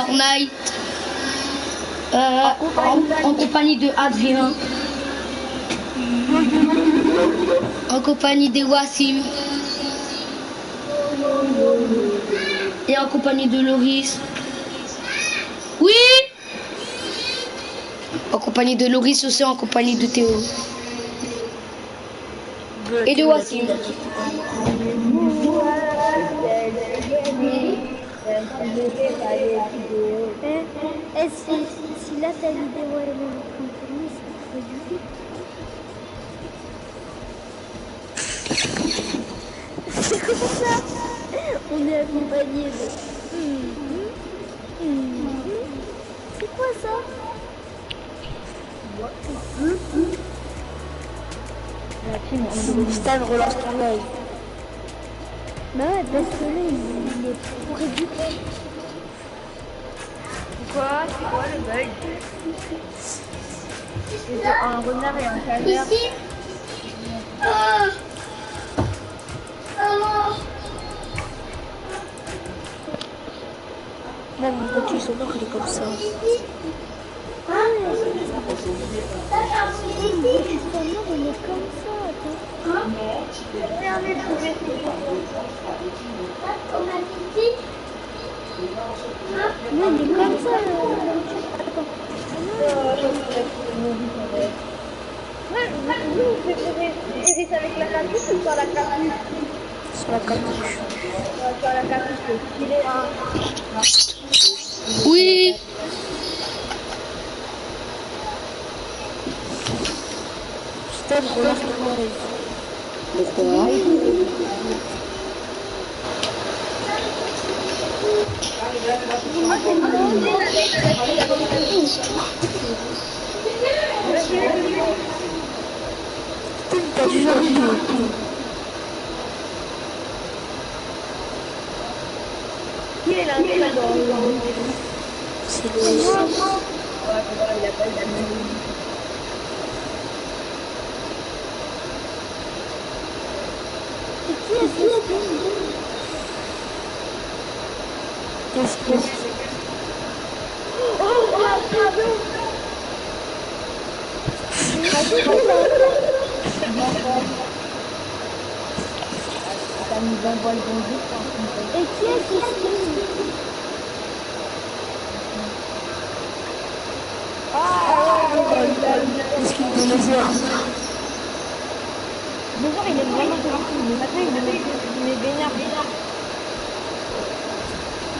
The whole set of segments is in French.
Fortnite. En compagnie de Adrien. En compagnie de Wassim. Et en compagnie de Loris. Oui. En compagnie de Loris aussi, en compagnie de Théo. Et de Wassim. Si là ta vidéo elle est en train de tourner, c'est qu'il faut du vite. C'est comme ça. On est accompagné de. C'est quoi ça? Stan relance ton live. Bah ouais, parce que là il est trop réduit. C'est quoi le bug? C'est un renard et un canard. Ici. Même le petit sonore il est comme ça. Il est comme ça, attends. Regardez, trouver Non, il est comme ça. Vous préférez avec la capuche ou sans la capuche? Sur la capuche. Sur la capuche, il est un. Oui. Stan relance ton live. Pourquoi? T'as dû changer. Qui est là? C'est Loïs. Ouais, il a pas eu la même. Qu'est-ce que c'est? T'as mis 20 balles dans le jeu. Et qui est ce skin? Le skin de lézard. Lézard il aime vraiment ce skin, mais maintenant il me vénère.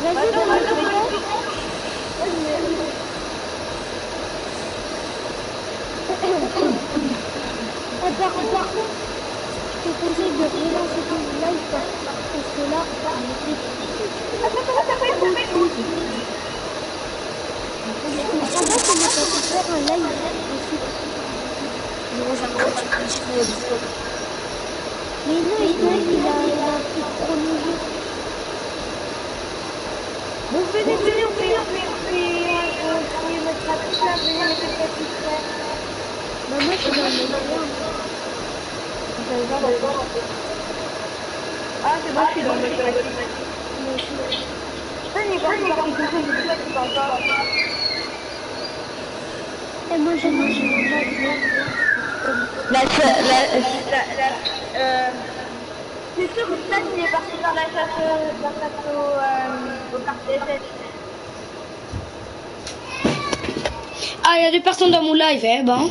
Vas-y, donne-moi. Attends. Je te conseille de relancer ton live parce que là, on est attends, je comprends pas comment t'as pu faire un live ensuite. Mais non, il a un truc prolongé. Bon, venez, on fait notre capuche là, venez mettre le capuche là. Bah moi, je suis dans le même Ah, c'est bon, je suis dans le capuche. Et moi, j'ai mangé mon live. C'est sûr que Stan il est parti dans la chasse aux cartes SS. Ah, il y a 2 personnes dans mon live, eh ben.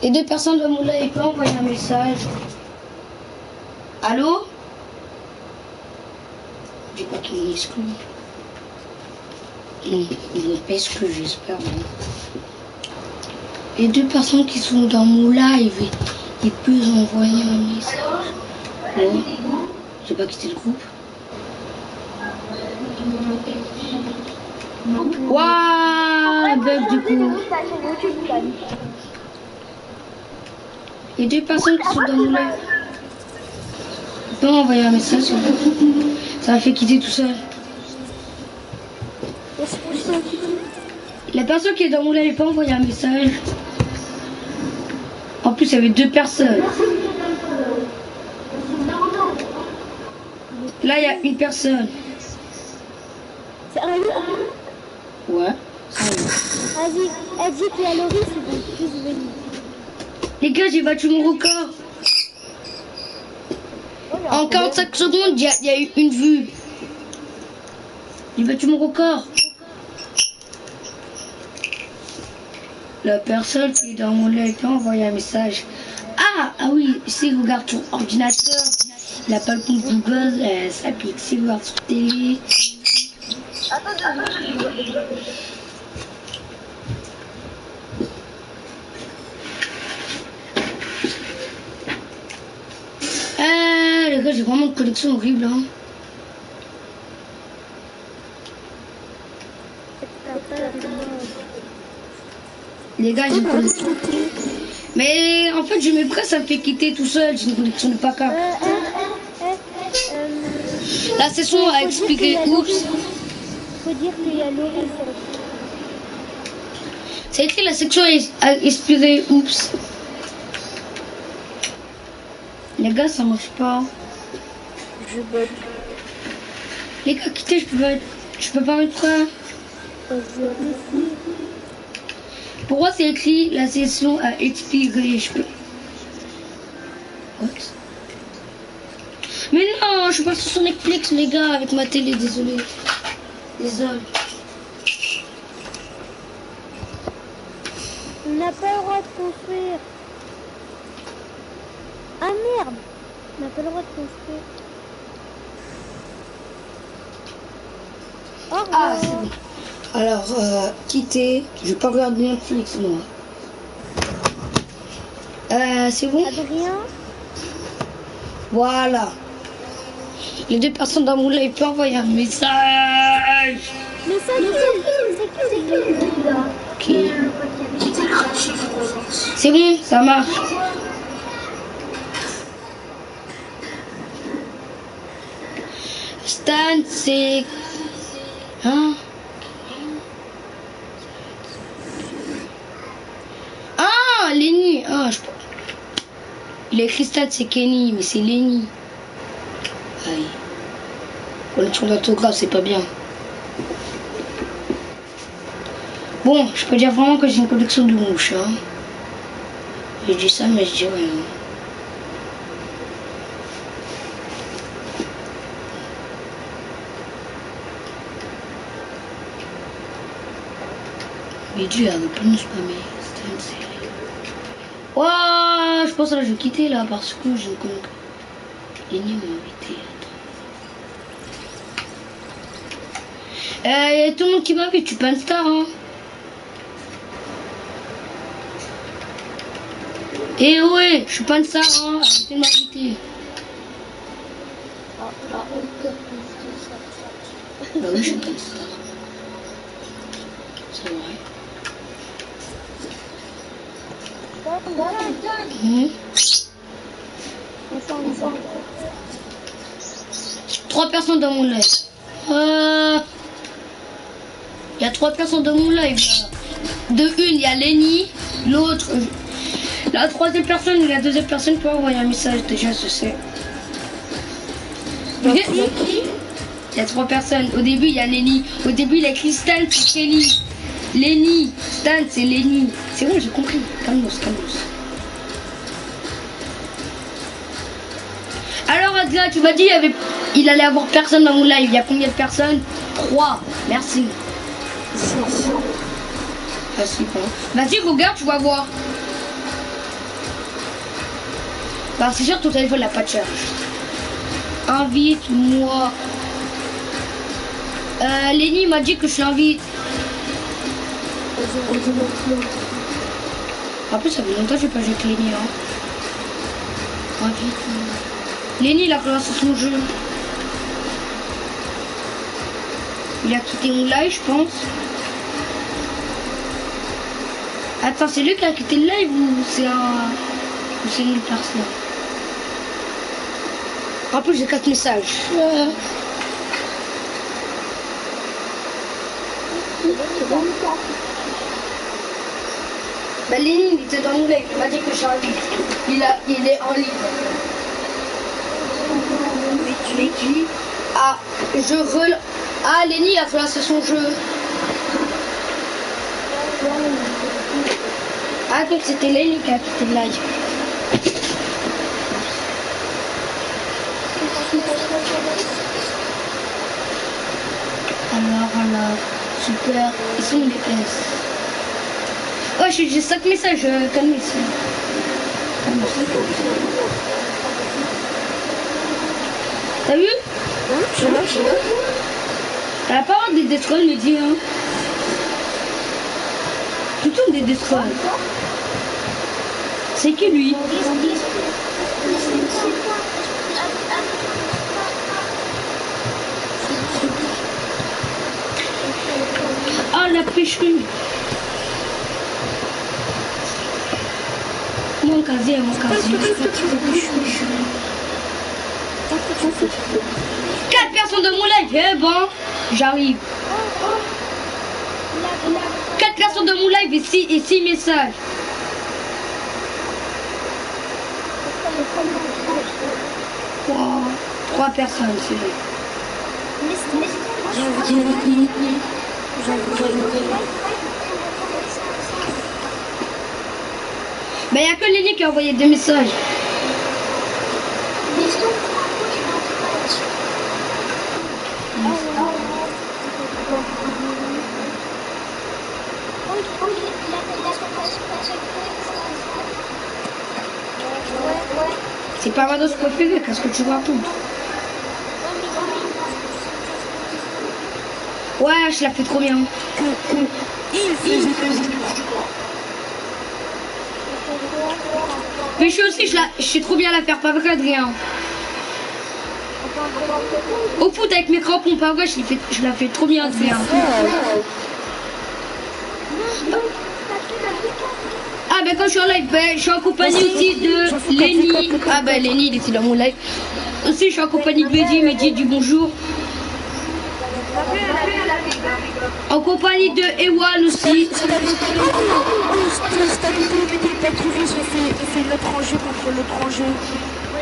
Et 2 personnes dans mon live, peut envoyer un message. Allô? J'ai pas qu'il exclu. Non, il n'est pas exclu, j'espère. Les 2 personnes qui sont dans mon live, ils peuvent envoyer un message. Ouais. J'ai pas quitté le groupe. Waouh, bug du coup. Les 2 personnes qui sont dans mon live. Ils peuvent envoyer un message. Ça m'a fait quitter tout seul. La personne qui est dans mon live peut envoyer un message. En plus, il y avait 2 personnes. Là, il y a une personne. Sérieux? Ouais. Sérieux. Vas-y, elle dit qu'il y a Laurie, c'est bon, je vais venir. Les gars, j'ai battu mon record. En 45 secondes, il y a eu une vue. J'ai battu mon record. La personne qui est dans mon live a envoyé un message. Ah oui, si vous regardez sur ordinateur, il n'a pas le compte Google, ça pique. Si vous regardez sur télé. Les gars, j'ai vraiment une connexion horrible. Hein. Les gars, j'ai une connexion. Mais en fait, je mets presque, ça me fait quitter tout seul. J'ai une connexion de pas cap. La session a expliqué. Oups. Faut dire qu'il y a Laurie sur le. C'est écrit la section a expiré. Oups. Les gars, ça marche pas. Je bug. Les gars, quittez, je peux pas mettre ça. Pourquoi c'est écrit la session a expiré? Je peux. What? Mais non, je suis pas sur Netflix, les gars, avec ma télé, désolé. Désolé. On n'a pas le droit de construire. Ah merde! On n'a pas le droit de construire. Au revoir. Ah, c'est bon. Alors, quitter. Je vais pas regarder Netflix, moi. C'est bon? Adrien? Voilà. Les deux personnes dans mon live peuvent envoyer un message. Mais ça, c'est qui? Ok. C'est bon, ça marche. Stan, c'est... Hein? Ah, Lenny. Ah, il a écrit Stan, c'est Kenny, mais c'est Lenny. Aïe. Collection d'autographe, c'est pas bien. Bon, je peux dire vraiment que j'ai une collection de mouches. Hein. J'ai dit ça, mais je dis rien. Mais Dieu, elle veut pas nous spammer. C'était une série. Oh, je pense que là, je vais quitter là parce que je connais. Lenny m'a invité. Il y a tout le monde qui m'invite, tu peux un star, hein. Eh ouais, je suis pas une star, hein. Arrêtez de m'inviter. Bah oui, je suis pas une star. C'est vrai. Mmh. 3 personnes dans mon live. Il y a 3 personnes dans mon live. De une, il y a Lenny. L'autre, la troisième personne et la deuxième personne peut envoyer un message. Déjà, je sais. Il y a 3 personnes. Au début, il y a Lenny. Au début, il y a Stan, c'est Kenny. Lenny, Stan, c'est Lenny. C'est bon, j'ai compris. Calmos. Alors, Adrien, tu m'as dit il allait avoir personne dans mon live. Il y a combien de personnes? 3. Merci. Ah, super. Vas-y, regarde, tu vas voir. Bah, c'est sûr, ton téléphone n'a pas de charge. Invite-moi. Lenny m'a dit que je l'invite. En plus, ça fait longtemps que je n'ai pas joué avec Lenny. Hein. Invite-moi. Lenny, il a commencé son jeu. Il a quitté mon live, je pense. Attends, c'est lui qui a quitté le live ou c'est une autre personne? En plus, j'ai 4 messages. Bah, Lenny, il était dans mon live. Il m'a dit que je suis en ligne. Il est en ligne. Mais tu l'écris. Ah, Ah, Lenny a lancé son jeu. Ah, donc c'était Lenny qui a quitté le live. Alors, super. Ils sont les S. Oh, j'ai 5 messages, calmez-vous. T'as vu? Je vois. T'as pas honte des destroys, me dit, hein? Tout le temps des destroys. C'est qui lui? Ah, la pêcherie. Mon casier. 4 personnes de mon live, eh bon, j'arrive. 4 personnes de mon live et 6 messages. Wow. 3 personnes, c'est vrai. Mais il n'y a que Lenny qui a envoyé des messages. C'est pas ma dose préférée, qu'est-ce que tu racontes? Ouais, je la fais trop bien. Mais je suis aussi, je sais trop bien la faire, pas avec Adrien. Au foot avec mes crampons, pas vrai, je la fais trop bien, Adrien. Ah ben quand je suis en live, ben, je suis en compagnie aussi de Lenny. Ah ben Lenny, il était dans mon live. Aussi, je suis en compagnie de Mehdi du bonjour. En compagnie de Ewan aussi. On fait notre rangée contre l'autre rangée.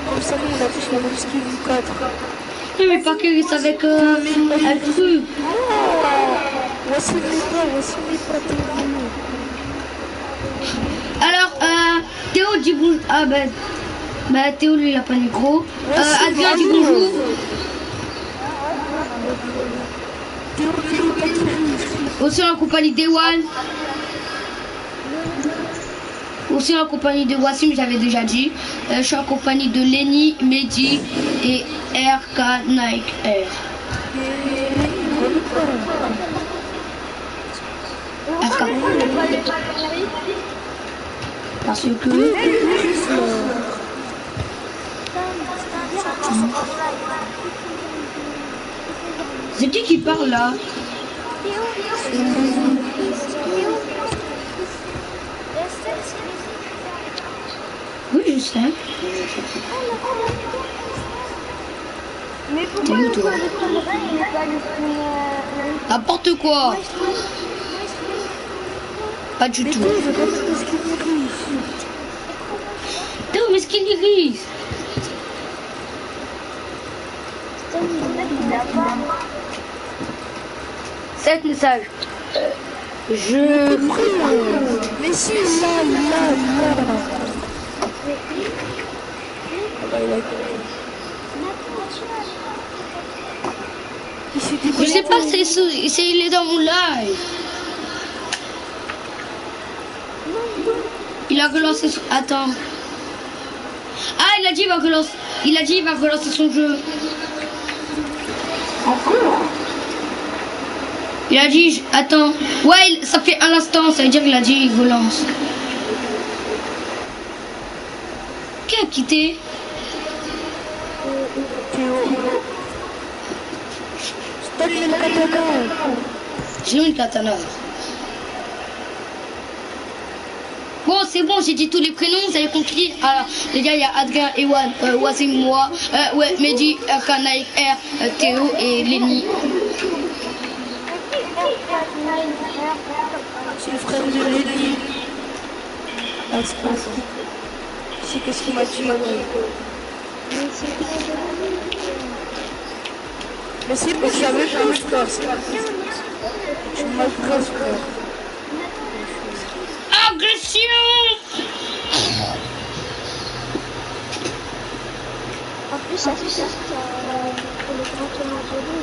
Comme ça, nous, on a tous la même skill du 4. Oui, mais pas que c'est avec un truc. Voici les pas. Alors, Théo dit bonjour. Ah ben, Théo lui il a pas de micro. Adrien dit bonjour. Aussi en compagnie d'Ewan. Aussi en compagnie de Wassim, j'avais déjà dit. Je suis en compagnie de Lenny, Mehdi et RK Nike R. RK. Parce que... C'est qui parle là? Oui, je sais. Mais pourquoi T'es où, le toi? code de ton oreille, il n'est pas le skin N'importe quoi. Pas du tout. Théo, mais skin iris. 7 messages. Je... Mais si, là. Je sais pas, il est dans mon live. Il a relancé son... Attends. Ah, il a dit il va relancer son jeu. Il a dit... Attends. Ouais, ça fait un instant, ça veut dire qu'il a dit il relance. Qui a quitté? J'ai mis le katana. Bon, c'est bon, j'ai dit tous les prénoms, vous avez compris. Alors, les gars, il y a Adrien, Ewan, Wassim, moi, ouais, Mehdi, Kanaïk, R, Théo et Lenny. C'est le frère de Lenny. Ah, c'est pas ça. C'est qu'est-ce qu'il m'a dit, Mais si, mais tu avais pas envie de faire ça. Tu m'agresses, frère. Agression! En plus, ça fait ça pour le grand tournoi de l'eau,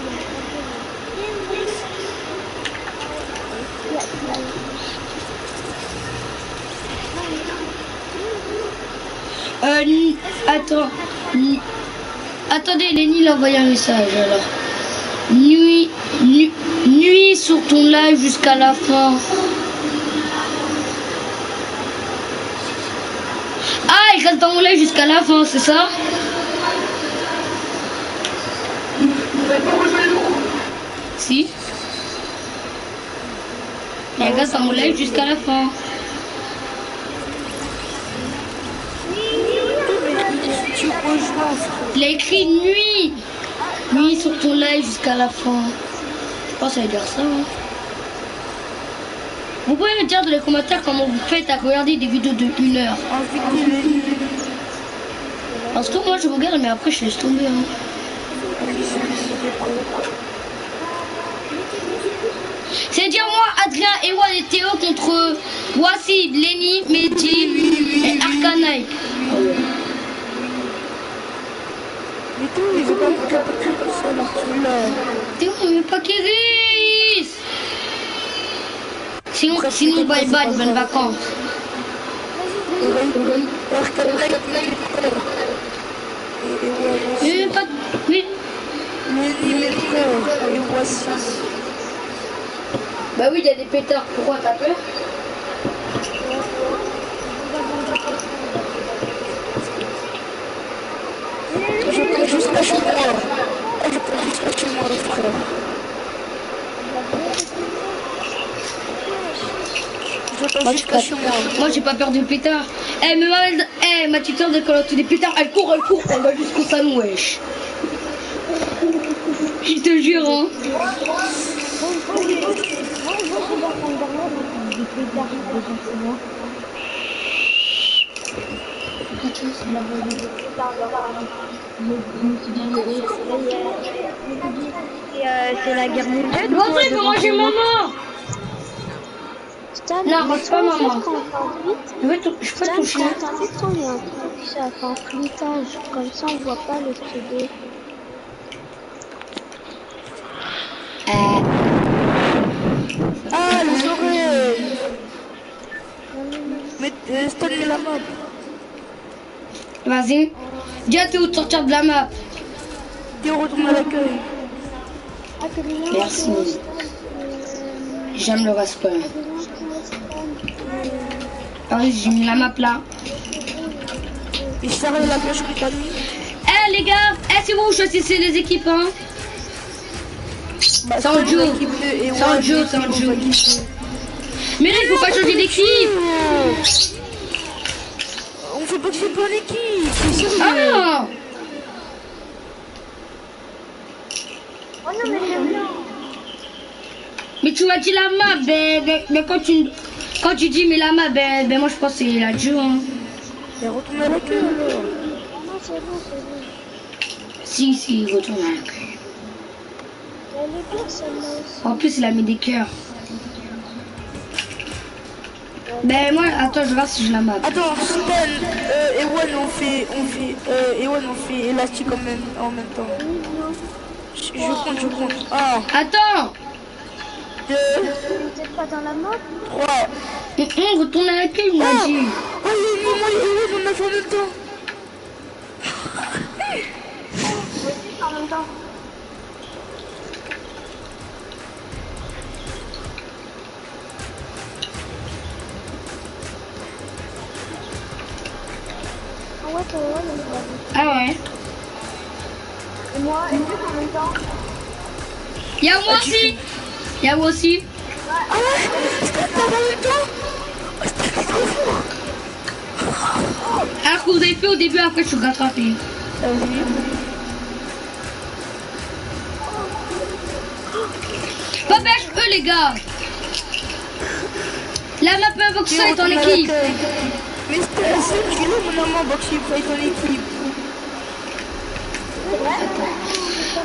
Attends. Attendez, Lenny il a envoyé un message alors. Nuit sur ton live jusqu'à la fin. Ah, il reste dans mon live jusqu'à la fin, c'est ça? Si. Il reste dans mon live jusqu'à la fin. Tu rejoins, frère. Il a écrit nuit. Nuit sur ton live jusqu'à la fin. Je pense que ça veut dire ça. Hein. Vous pouvez me dire dans les commentaires comment vous faites à regarder des vidéos de 1 heure. Parce que moi je regarde mais après je laisse tomber. Hein. C'est-à-dire moi, Adrien, Ewan et Théo contre Wassid, Lenny, Mehdi et Arcanaï. Mais tout, il veut pas me capter comme ça, là. Théo, on veut pas qu'il risque. Sinon, bye bye, bonnes vacances. Pas... Oui. Et voici. Bah oui, il y a des pétards. Pourquoi t'as peur? Je peux juste pas chez moi. Je peux juste pas chez moi, frère. Moi j'ai pas peur de pétard. Eh mais ma tuteur de quand des pétards, elle court, elle va jusqu'au salon, wesh. Je te jure hein. C'est la guerre mondiale. L'autre il peut manger maman. Non, c'est pas maman. Je peux toucher. Quand t'invites, il y a un truc, ça fait un floutage. Comme ça, on voit pas le pseudo. Ah, les oreilles. Mais Stan met la map. Vas-y. Dis à Théo de sortir de la map. Théo retourne à l'accueil. Merci. J'aime le respect. Ah oui, j'ai mis la map là. Et je t'arrête la cloche que t'as mis. Eh les gars, c'est vous choisissez les équipes hein. Bah, c'est en duo. C'est en duo, c'est en duo. Mais là il faut pas changer d'équipe. On fait pas que c'est pas l'équipe, c'est sérieux. Ah Oh non, mais j'aime bien. mais tu m'as dit la map, ben quand tu dis mais la map, ben moi je pense que c'est la duo hein. Mais retourne à l'accueil alors. Non, c'est bon, c'est bon. Si, retourne à l'accueil. Elle est bien celle-là aussi. En plus il a mis des cœurs. Ben moi, attends, je vais voir si je la map. Attends, Stan, Ewan on fait élastique en même temps. Je compte. Ah, Attends 2, Vous êtes pas dans la map? 3. Retourne à l'accueil, il m'a dit. Oh, maman, Ewan, on a fait en même temps. En même temps. Ah ouais, pour moi, on va. Ah ouais. Et moi, et lui en même temps. Y'a moi aussi. Y'a moi aussi. Ah ouais, Stan, en même temps. Alors que vous avez fait au début, après je suis rattrapé. Pas bêche, eux les gars. La map Invoxa est en équipe. Mais Stan, tu es là, mon maman, Boxy, fight en équipe.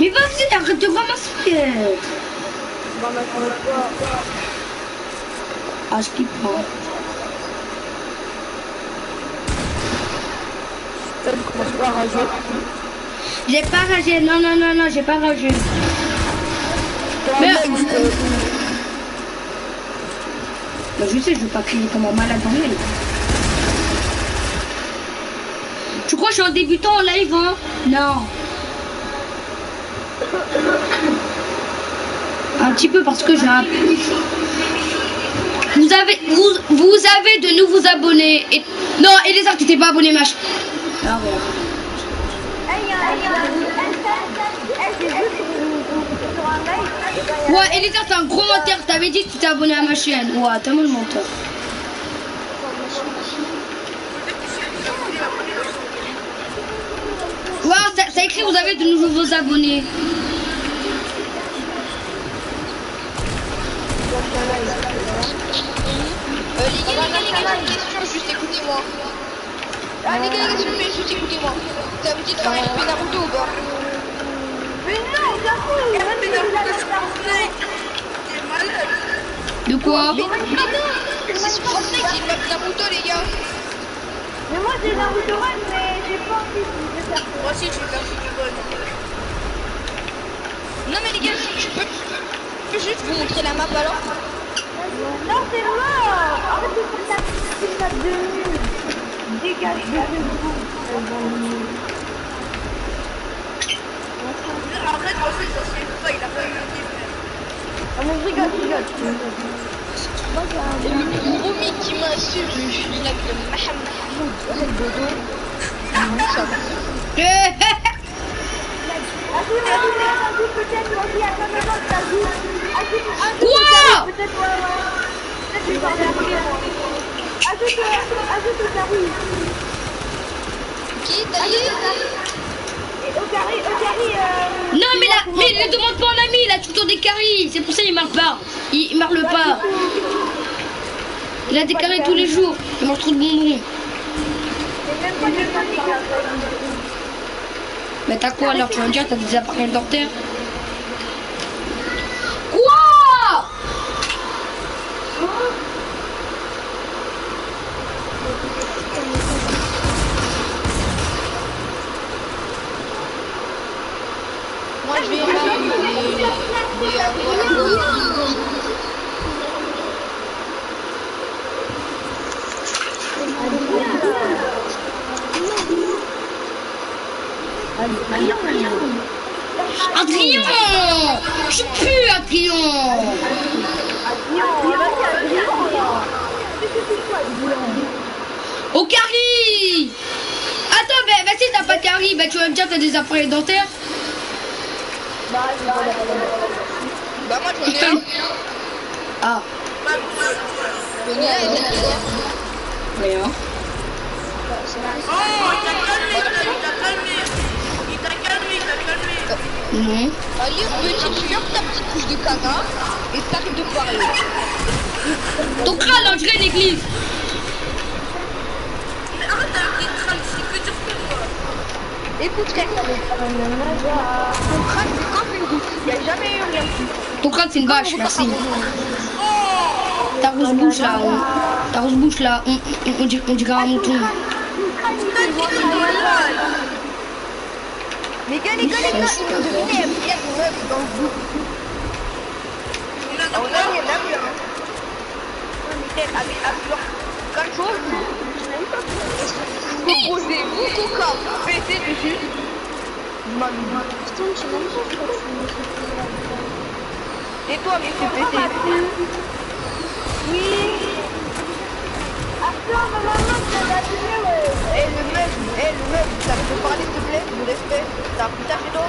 Mais vas-y, arrête de ramasser. Ah, je kiffe pas. Ça ne commence pas à rager. J'ai pas ragé, non, non, non, non, j'ai pas ragé. Mais... Bah, je sais, je veux pas crier comme un malade en live. Tu crois que je suis un débutant en live, hein? Non. Un petit peu parce que j'ai un... Vous avez de nouveaux abonnés. Et... Non, et les autres qui t'es pas abonné, mach. Ah, voilà. Ouais, et les autres, t'as un gros menteur. T'avais dit que tu t'es abonné à ma chaîne. Ouais, t'as mal le menteur. Ouais, ça écrit vous avez de nouveaux abonnés. Les gars, une question, juste écoutez-moi. Ah, les gars, s'il vous plaît, juste écoutez-moi. Ça vous dit de faire une Naruto ou pas? Mais non, bien sûr. De quoi? Mais non, c'est sur Fortnite, j'ai une map Naruto, les gars. Mais moi, j'ai Naruto Run, mais j'ai pas envie de faire. Moi aussi, je vais faire du bon. Non, mais les gars, je peux juste vous montrer la map alors? Non, c'est mort. Arrête de faire ta petite map de nul. Dégage de vous. Arrête, moi aussi, ça se fait pas, il a pas eu le frère. Ah, mais je rigole. Et le Romy qui m'a su, je suis là de Mahmoud Dodo. Quoi? Qui t'as dit? Non mais là, mais il ne demande pas un ami, il a tout le temps des caries. C'est pour ça qu'il marche pas. Il marche pas. Il a des caries tous les jours. Il mange trop de bonbons. Mais t'as quoi alors? Tu vas me dire t'as des appareils dentaires? Quoi? Moi je vais Adrien! Je suis plus Adrien! Au carry! Attends, bah si t'as pas de carry, bah tu vas me dire que t'as des appareils dentaires? Bah moi j'en ai un. Ah. J'en ai un et c'est quoi? Rien. Non. Allez, petit, tu viens ta petite couche de canard et t'arrêtes de parler. Ton crâne, on dirait une église. Mais arrête avec les crânes, c'est que dire que quoi. Écoute, ton crâne c'est comme une goutte, il n'y a jamais eu rien dessus. Ton crâne, c'est une vache, merci. Ta grosse bouche là, on dirait un mouton. Les gars, ils ont deviné, il y a une meuf dans le groupe. On a vu, hein. Mais elle avait appelé plein de choses. Posez-vous, coca, pétez dessus. Mamie. Putain, je sais même pas ce que Et toi, mais tu pété. Oui. Attends, maman, tu vas l'appeler, ouais. Eh, le meuf, ça peut parler, s'il te plaît, du respect. T'as un putain chez toi.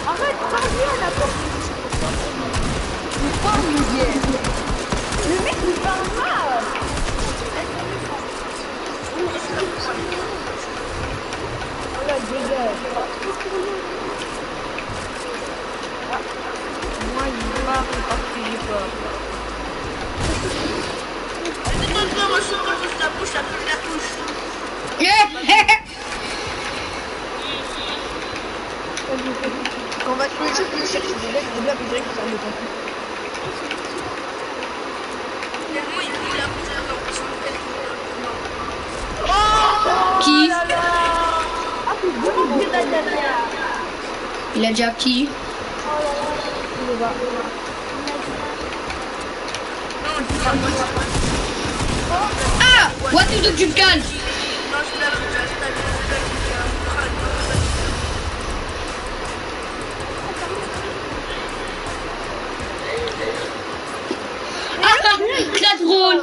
Arrête, parle-lui, on a pas. Il parle, Miguel. Le mec, il parle mal. Oh là, dégage. Moi, il parle parce que j'ai peur. je peux chercher des mecs de là, mais ça me tente. Qui? Ah, c'est bon. Il a déjà qui? Ah! What is the tu te calmes? Ah! Très drôle!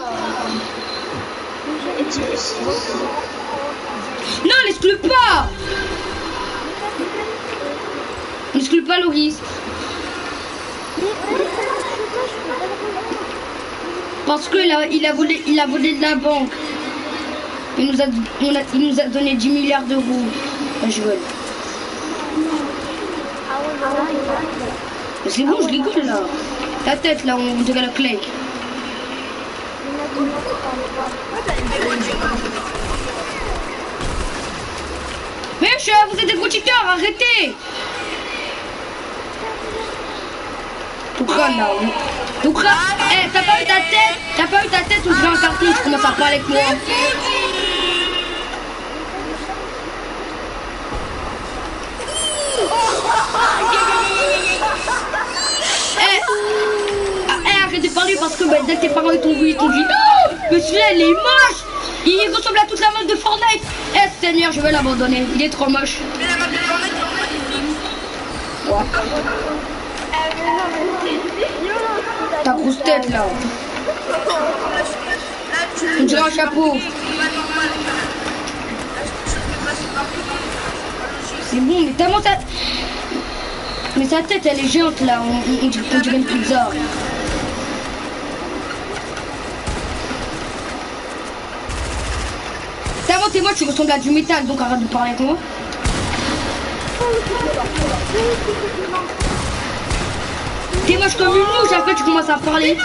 Non, l'exclue pas! N'exclue pas Loris. Parce que il a volé de la banque. Il nous a donné 10 milliards d'euros. Je rigole. C'est bon, je rigole là. Ta tête là, on dirait le Clay. Mais vous êtes des gros cheaters, arrêtez! Tout crâne là. Tout crâne. Eh, t'as pas eu ta tête? T'as pas eu ta tête ou je vais en carton, je commence à parler avec moi. Arrête de parler parce que dès que tes parents ils t'ont vu, ils t'ont dit non, mais celui-là il est moche. Il ressemble à toute la mode de Fortnite. Eh Seigneur, je vais l'abandonner. Il est trop moche. Mais la map de Fortnite, c'est Ouais. Ta grosse tête là. On dirait un chapeau. C'est bon, mais tellement ça. Mais sa tête elle est géante là. On dirait une pizza. T'es moi, tu ressembles à du métal, donc arrête de parler avec moi. T'es moche comme une mouche, après tu commences à parler.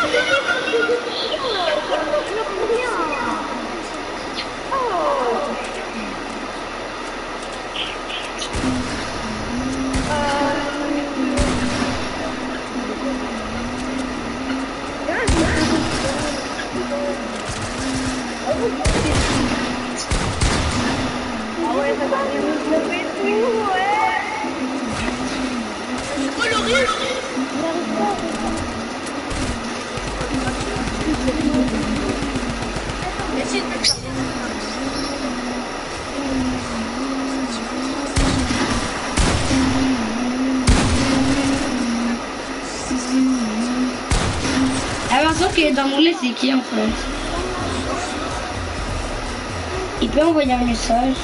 L'impression qu'il est dans mon lait, c'est qui en fait? Il peut envoyer un message.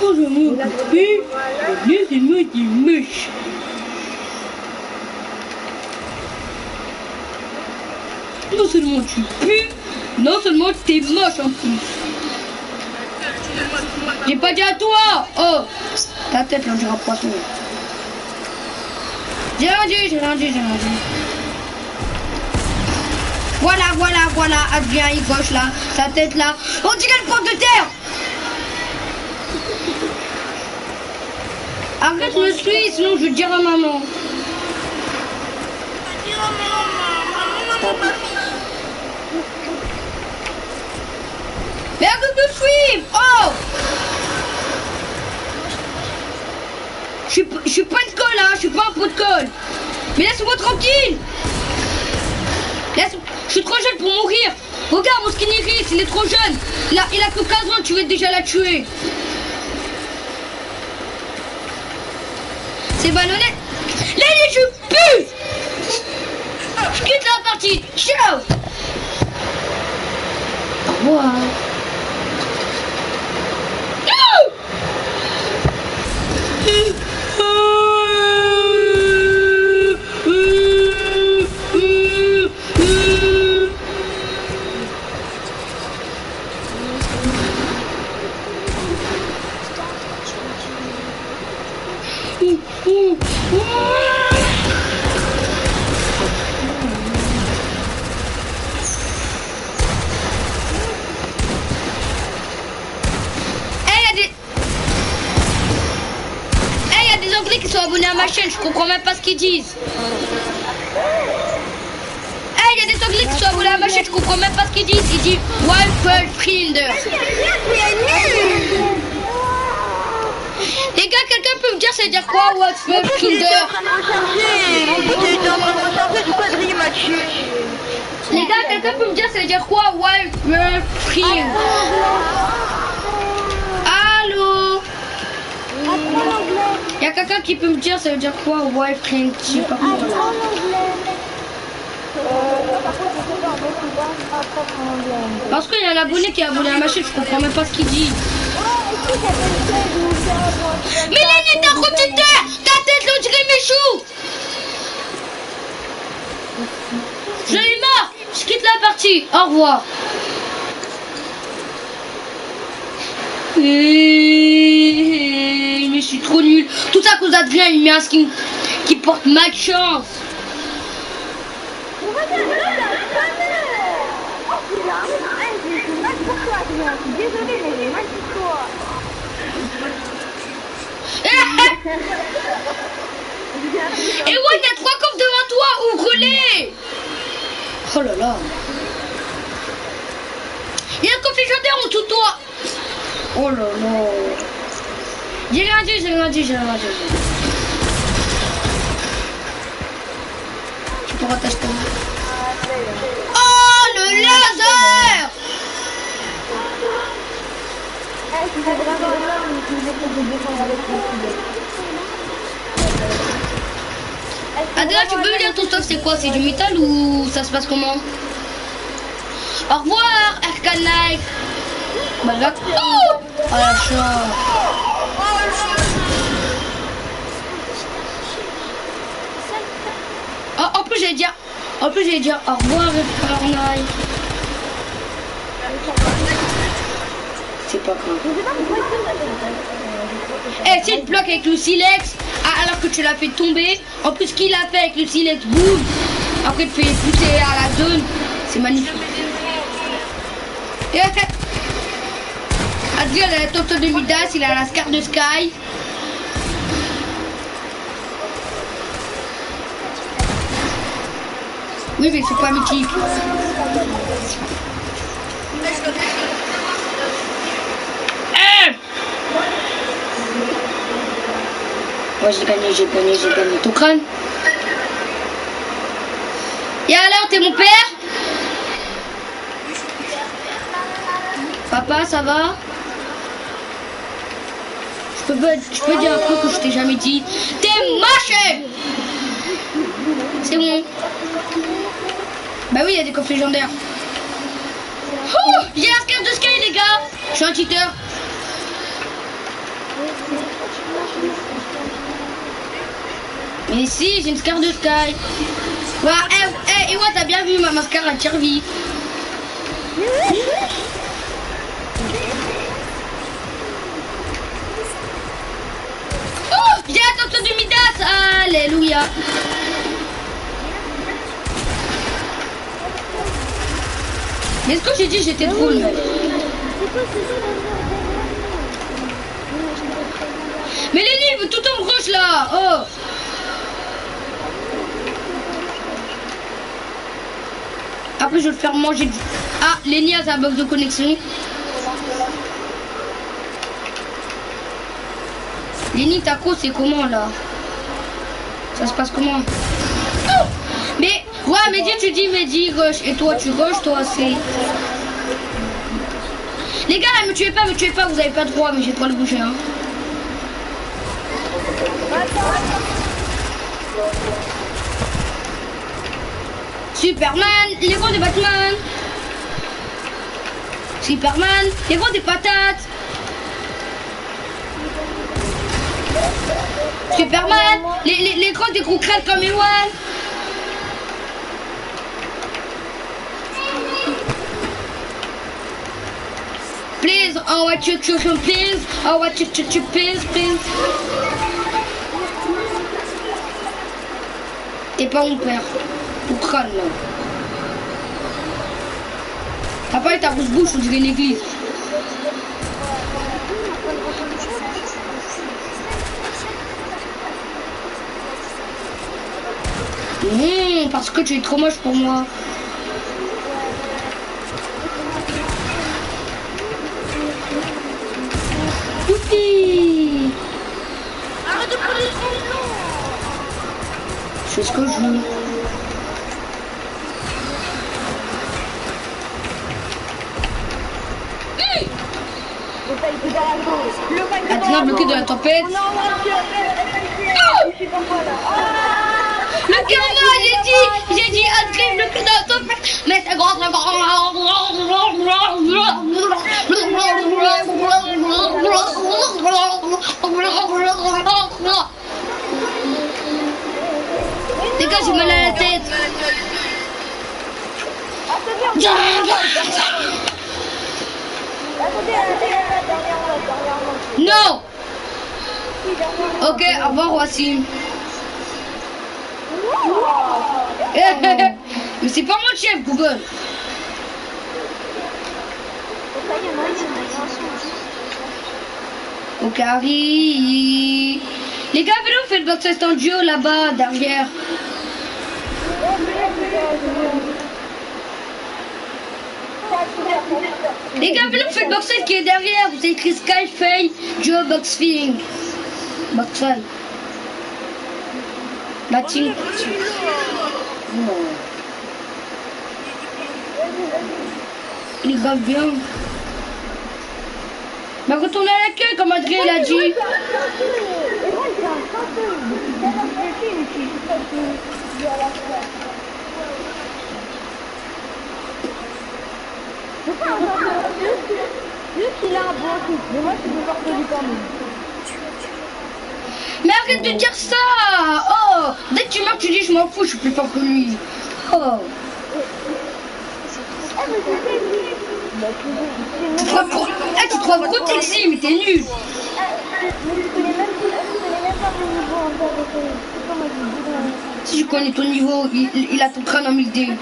Oh, je m'en couper. Laissez-moi des mèches. Non seulement tu pues, non seulement t'es moche en plus. J'ai pas dit à toi. Oh, ta tête là, on dirait un poisson. J'ai rien dit. Voilà, Adrien, il gauche là, sa tête là. On dirait le pot de terre. Arrête de me suivre, sinon je vais dire à maman. Mais arrête de me suivre. Oh, je suis pas une colle, hein, je suis pas un pot de colle. Mais laisse-moi tranquille. Je suis trop jeune pour mourir. Regarde mon skinny Reese, il est trop jeune. Il a que 15 ans, tu veux déjà la tuer. C'est malhonnête. Là, je pue. Je quitte la partie. Ciao. Au revoir. à ma chaîne, je comprends même pas ce qu'ils disent. Eh, il y a des anglais qui sont abonnés à ma chaîne, je comprends même pas ce qu'ils disent. Ils disent Wolfrinder. Les gars, quelqu'un peut me dire ça veut dire quoi Wolfrinder? Les gars, quelqu'un peut me dire ça veut dire quoi Wolfrinder? Allô? Il y a quelqu'un qui peut me dire ça veut dire quoi Wolfrinder? Je sais pas comment. Parce qu'il y a un abonné qui est abonné à ma chaîne, je comprends même pas ce qu'il dit. Mais Lenny, t'as côté de terre, ta tête, l'on dirait mes choux. Je suis mort, je quitte la partie, au revoir. Mais je suis trop nul. Tout ça à cause d'Adrien, il met un skin qui porte malchance. Désolé, mais j'ai mal pour toi. Et ouais, il y a 3 coffres devant toi, ouvre-les. Oh là là. Il y a un coffre légendaire en dessous de toi. Oh là là. J'ai rien dit. Tu pourras t'acheter. Oh, le laser. Adrien, tu peux me dire ton stock c'est quoi? C'est du métal ou ça se passe comment? Au revoir, Arcanite. Bah là. Oh, la chance. Oh, en plus j'allais dire au revoir, Arcanite. C'est pas grave. Eh, c'est une bloque avec le silex, alors que tu l'as fait tomber. En plus, qu'il a fait avec le silex, boum. Après, tu fais pousser à la zone. C'est magnifique. Et Adrien, il a la Toto de Midas, il a la Scar de Sky. Oui, mais c'est pas mythique. Ouais, j'ai gagné ton crâne. Et alors, t'es mon père? Papa, ça va? Je peux dire un truc que je t'ai jamais dit. T'es moche! C'est bon. Bah oui, il y a des coffres légendaires. Oh, j'ai la carte de Sky, les gars. Je suis un cheater. Mais si, j'ai une scar de Sky. Ouais, et ouais, t'as bien vu, ma mascara elle tire vite. Oh, j'ai la Toto de Midas. Alléluia. Mais est-ce que j'ai dit j'étais drôle? Mais les livres, tout en broche là. Oh. Après je vais le faire manger du... Ah, Lenny a sa box de connexion. Lenny, ta co c'est comment là? Ça se passe comment? Oh, mais ouais, Mehdi, tu dis Mehdi rush. Et toi tu rush, toi c'est... Les gars là, me tuez pas, vous avez pas de droit, mais j'ai pas le bouger hein. Superman, les gros des Batman. Superman, les gros des patates. Superman, les gros des gros crêtes comme Ewan. Please, I want you to please. I want you to please. T'es pas mon père. Ou crâne là. T'as pas eu ta grosse bouche, on dirait une église. Parce que tu es trop moche pour moi. Youpi! Arrête de prendre les trous, non. Je fais ce que je veux. Maintenant bloqué de la tempête. Non, je suis pas là. Le karma, j'ai dit inscrire le cul de la tempête. Mais c'est grand, c'est grand. Les gars, j'ai mal à la tête. Non. Ok, au revoir Wassim. Mais c'est pas moi le chef, Google. Ok, Harry. Les gars, venez, on fait le box en duo là-bas, derrière. Les gars, venez, on fait le box qui est derrière. Vous avez écrit Sky, Faye, duo, box thing. Box fight. La team. Il est grave bien. Mais retournez à l'accueil comme Adrien l'a dit. Mais arrête de dire ça. Oh, dès que tu meurs, tu dis je m'en fous, je suis plus fort que lui. Oh. Tu te crois gros Texi, mais t'es nul. Si je connais ton niveau, il a ton crâne en 1000D.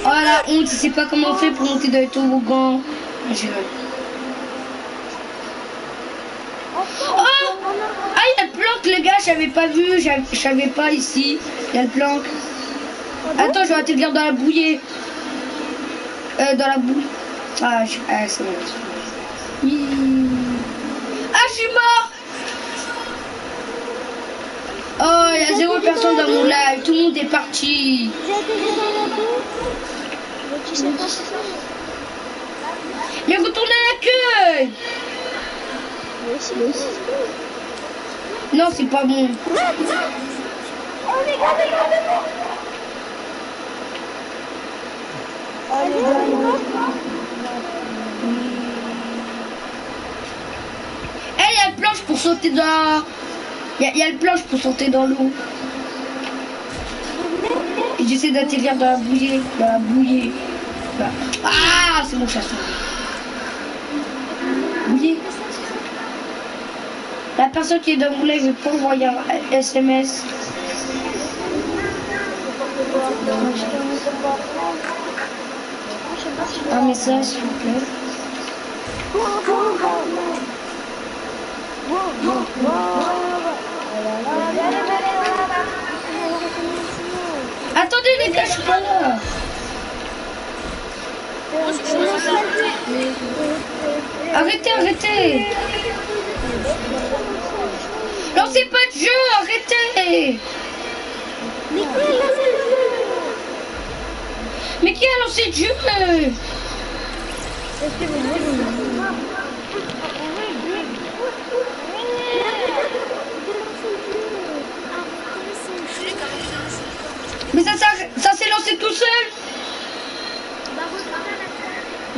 Oh la honte, il sait pas comment on fait pour monter dans les toboggans. Oh, ah, il y a le planque, les gars, j'avais pas vu, j'avais pas ici. Il y a le planque. Attends, je vais atterrir dans la bouillée. Dans la bouille. Ah, c'est bon. Ah, je suis mort. Oh, il y a 0 personne dans mon live. Tout le monde est parti. Mais retournez à l'accueil. Non, c'est pas bon. Eh, il y a le planche pour sauter dans... Il y a le planche pour sauter dans l'eau. Et j'essaie d'atterrir dans la bouillée. Là. Ah, c'est mon chasseur. Bouillée. La personne qui est dans mon live veut pas envoyer un SMS. Un message, s'il vous plaît. Attendez les gars, je suis pas là. Arrêtez. Lancez pas de jeu, arrêtez. Mais qui a lancé le jeu? Mais ça s'est lancé tout seul.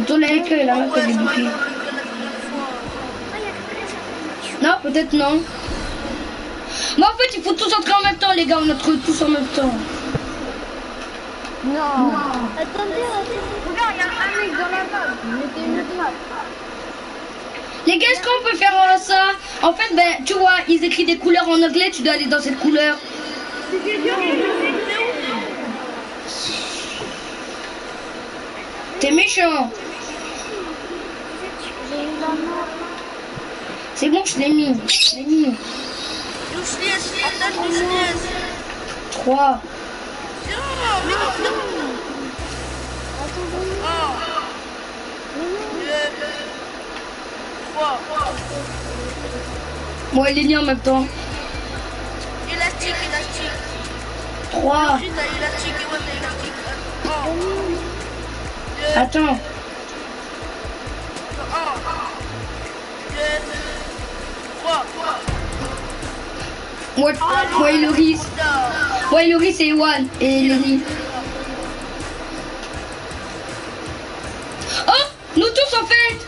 Retourne à l'accueil là, t'as débloqué. Non, peut-être non. Mais en fait, il faut tous entrer en même temps, les gars. On entre tous en même temps. Non. Attendez. Regarde, il y a un mec dans la map. Mettez une autre map. Les gars, est-ce qu'on peut faire ça? En fait, ben, tu vois, ils écrivent des couleurs en anglais. Tu dois aller dans cette couleur. T'es méchant. J'ai eu la map. C'est bon, je l'ai mis. Je l'ai mis. Useless, attaque useless. 3. Non, mais non. Attends, 3. Moi, il est mis en même temps. Élastique. 3. Ensuite, t'as élastique et ouais, t'as élastique. 1. 2. Attends. 1. 2. 3. Moi, Loris. Moi, Loris et Ewan. Et Lenny. Oh, nous tous en fait.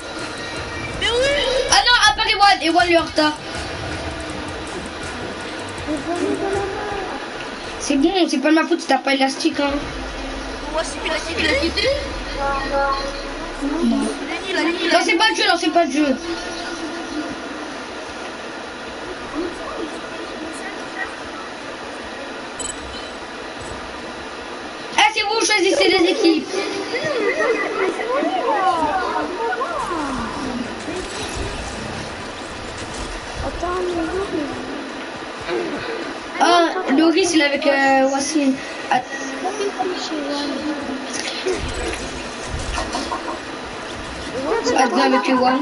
Mais oui. Ah non, à part Ewan. Ewan, lui en retard. C'est bon, c'est pas de ma faute si t'as pas élastique, hein. Moi, c'est élastique, il a quitté. Non. Non, c'est pas de jeu, non, c'est pas de jeu. Eh, c'est vous, choisissez les équipes. Ah, Loris, il est avec Wassim. Ah. Attends, avec Ewan.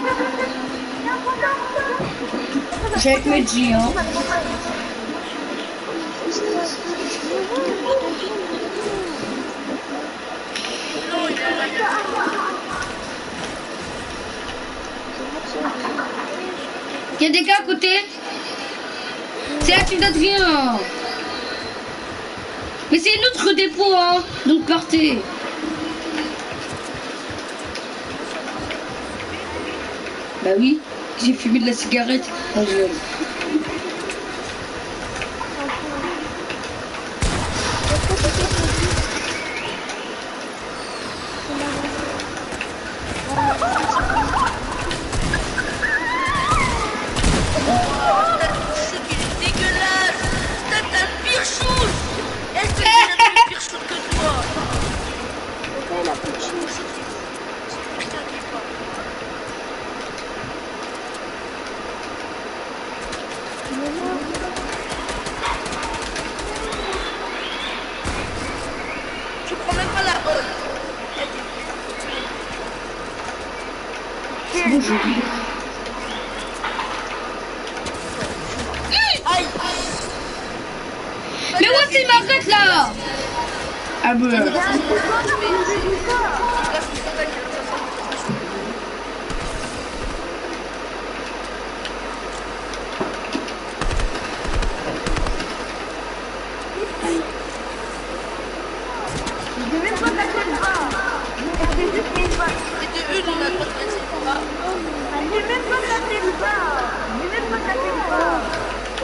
J'ai avec Medji, hein. Il y a des gars à côté. C'est là que tu d'Adrien. Mais c'est notre dépôt, hein. Donc partez. Bah oui, j'ai fumé de la cigarette. Oh, Tu prends même pas la haute. bonjour. Aïe. Mais où c'est Margaret là? Ah bon.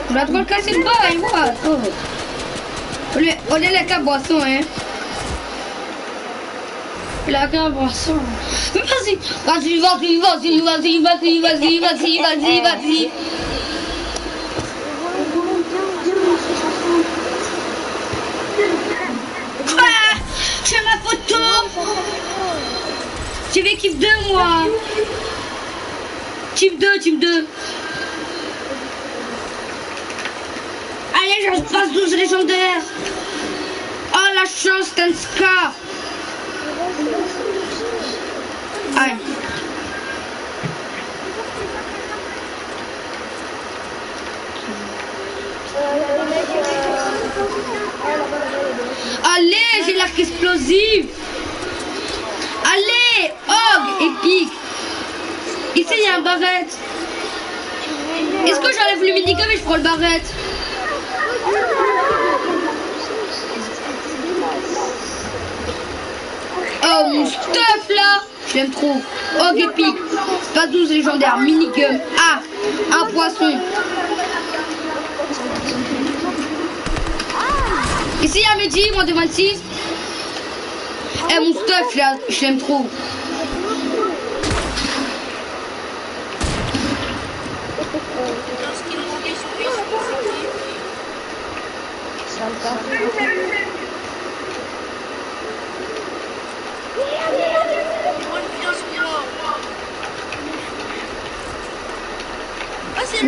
Je vais trop le casser le bas, et moi. Oh. On est la carte boisson, hein. La carte boisson. Vas-y. Quoi? J'ai ma photo. J'ai l'équipe 2, moi. Team 2. Allez, je passe 12 légendaires. Oh, la chance, Tanska. Allez. Allez, j'ai l'arc explosif. Allez, oh, épique. Ici, il y a un barrette. Est-ce que j'enlève le minigun et je prends le barrette? Oh, mon stuff là. Je l'aime trop. Oh, épique. C'est pas 12 légendaires. Minigun. Ah, un poisson. Ici, il y a Mehdi, moins de 26. Eh, mon stuff là, je l'aime trop.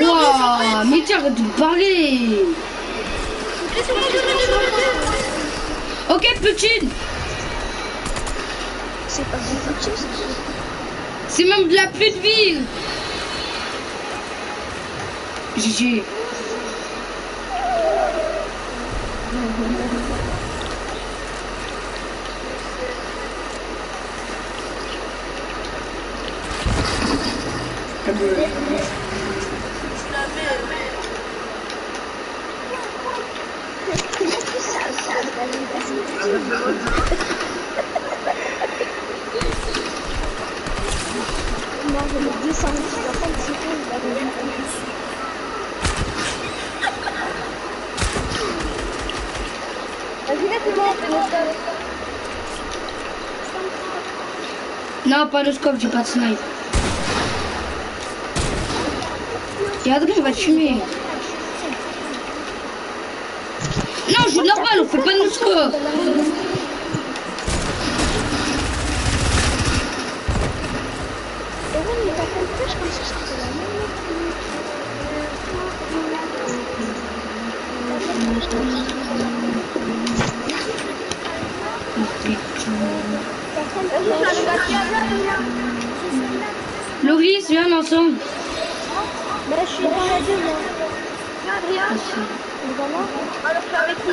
Wouah, mais tiens, arrête de me parler. Ok, Poutine. C'est pas du Poutine, C'est même de la pluie de ville. GG. Non, je me dis, ça me fait pas de secondes, là, vas-y, laisse-moi, Non, pas de scope, j'ai pas de snipe. Et Adrien, il va te fumer. Non, je joue normal, on fait pas de scope. Loris, viens ensemble. Bah, je suis dans la deux, moi. Vraiment. Alors, je suis avec qui?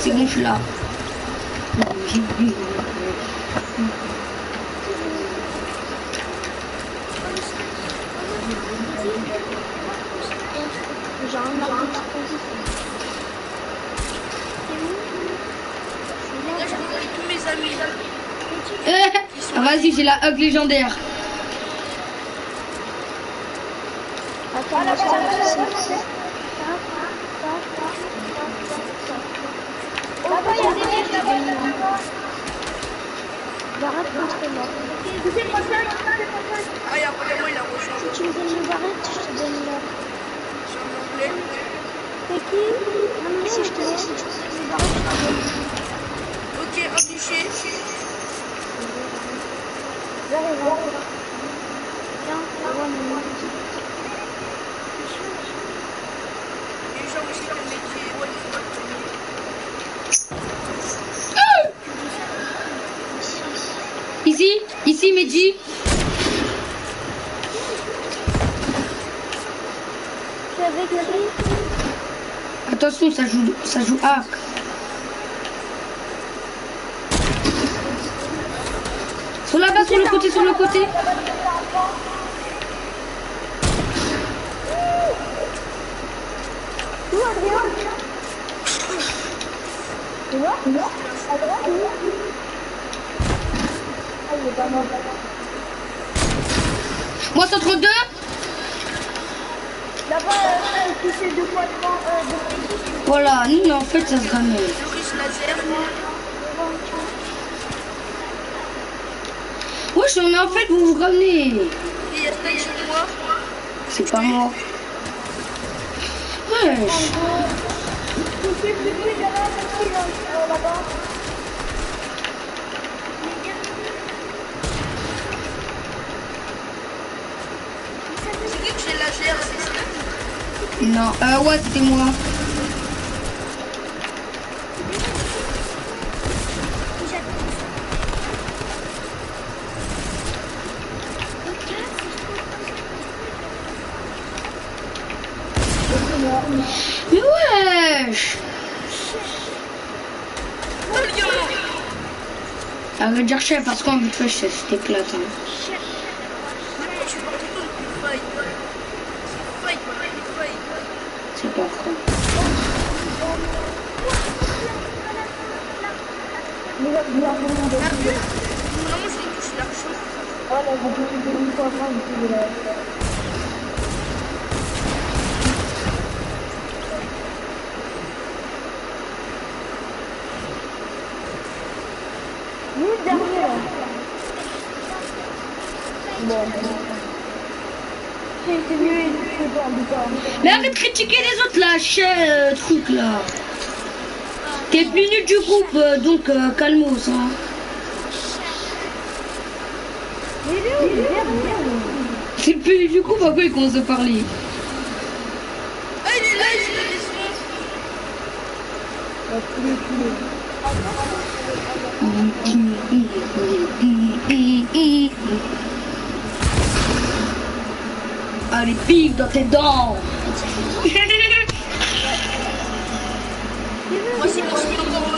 C'est bon, je suis là. J'ai un arbre. Là, j'ai envoyé tous mes amis. Ah, vas-y, j'ai la hug légendaire. Attends, là, là-bas, il y a des mecs là-bas. J'arrête contre moi. Ah, il y a vraiment, il a rejoint. Si tu me donnes les arrêtes, je te donne l'heure. C'est en anglais. C'est qui? Non, mais si je te laisse, si tu me donnes les arrêtes, je te donne. Ok, affiché. J'arrive. Tiens, ouais, mais Les gens aussi, le métier. Ouais, il faut pas le premier. Ici, Mehdi. tu es avec qui? Attention, ça joue hack. Sur là-bas, sur le côté. Où, Adrien? Tu vois? À droite, où? Ah, il est pas mort. Moi, centre 2. Là-bas, tu sais de quoi devant, Voilà, nous, en fait, ça se ramène. Loris laser. Wesh, on a en fait, vous vous ramenez. Et il y a Style sur moi. C'est pas moi. Wesh. Tu sais plus qui là-bas. C'est qui que j'ai laser? C'est ça. Non, ouais, c'était moi. Mais wesh. Elle veut dire chef parce qu'en vite fait, je t'éclate. Hein. Je suis parti tout le fight. C'est pas grave. Vraiment, je l'ai touché l'argent. Nous, le dernier, là. Bon. C'est mieux, c'est bon, putain. Mais arrête de critiquer les autres là, truc là. T'es plus nul du groupe, donc calmos. Hein. Mais il est où, le dernier? C'est plus nul du groupe, pourquoi ils commencent à parler? Allez, pique dans tes dents. Moi, c'est mon style encore là.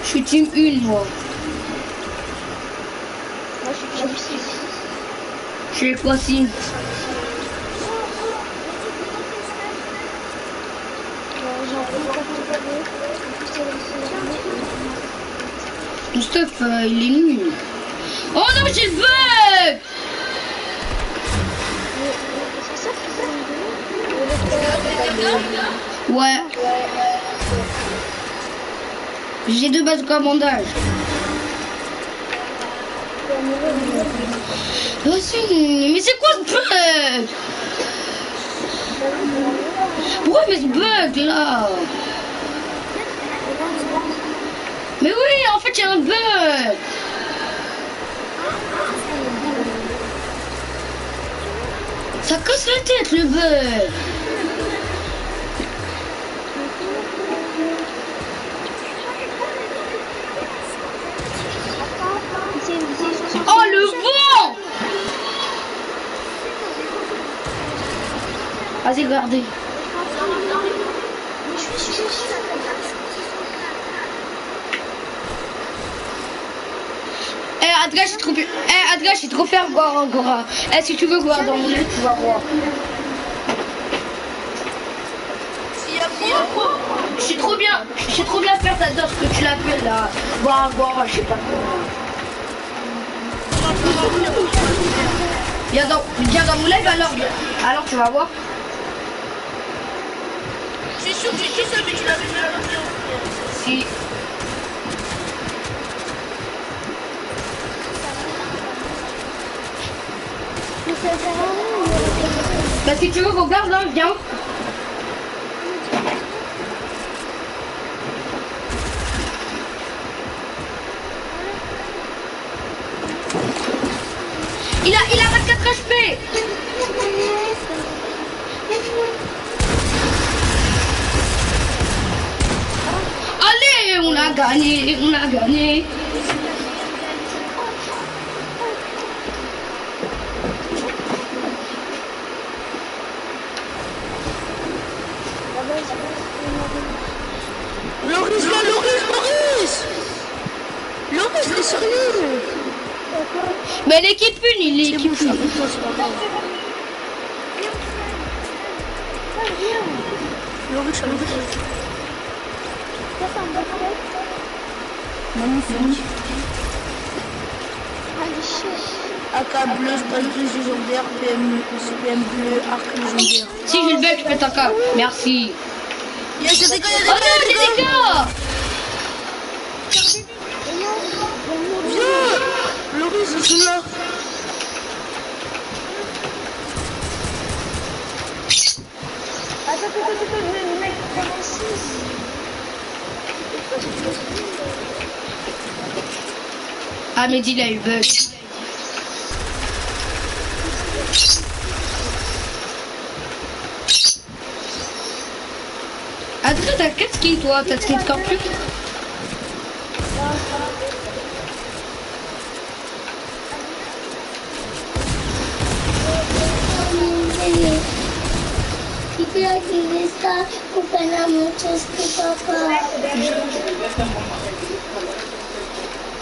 Je suis team 1, moi. Moi, je suis team 6. Je suis quoi si? Mon stuff, il est nul. Oh non, mais j'ai le bug! C'est ça qui Ouais. J'ai 2 bases de commandage. Oh, mais c'est quoi ce bug? Pourquoi mais ce bug là? Mais oui, en fait, il y a un bug. Ça casse la tête, le bug. Oh, le vent! Vas-y, regardez. Adrien, j'ai trop bien. Adrien, j'ai trop fait voir encore. Si tu veux voir dans mon lit, tu vas voir. Je suis trop bien faire ta danse que tu l'appelles là. Voir, je sais pas quoi. Viens dans mon live alors tu vas voir. Je suis sûr que tu sais, mais tu l'avais fait la vidéo. Si. Bah si tu veux, regarde là, viens. Il a 24 HP. Allez, on a gagné. Loris, t'es sérieux? Mais l'équipe 1, il est l'équipe 1. Loris, magnifique. AK bleu, stage légendaire, PM bleu, arc légendaire. Si j'ai le bec, je pète un câble. Merci. Il y a des dégâts, Oh non, des dégâts. Viens! Loris, ils sont là. Attends, le mec, comment 6? Ah, Mehdi, il a eu le bug. Adrien, t'as 4 skins, toi? T'as skin Scorpion?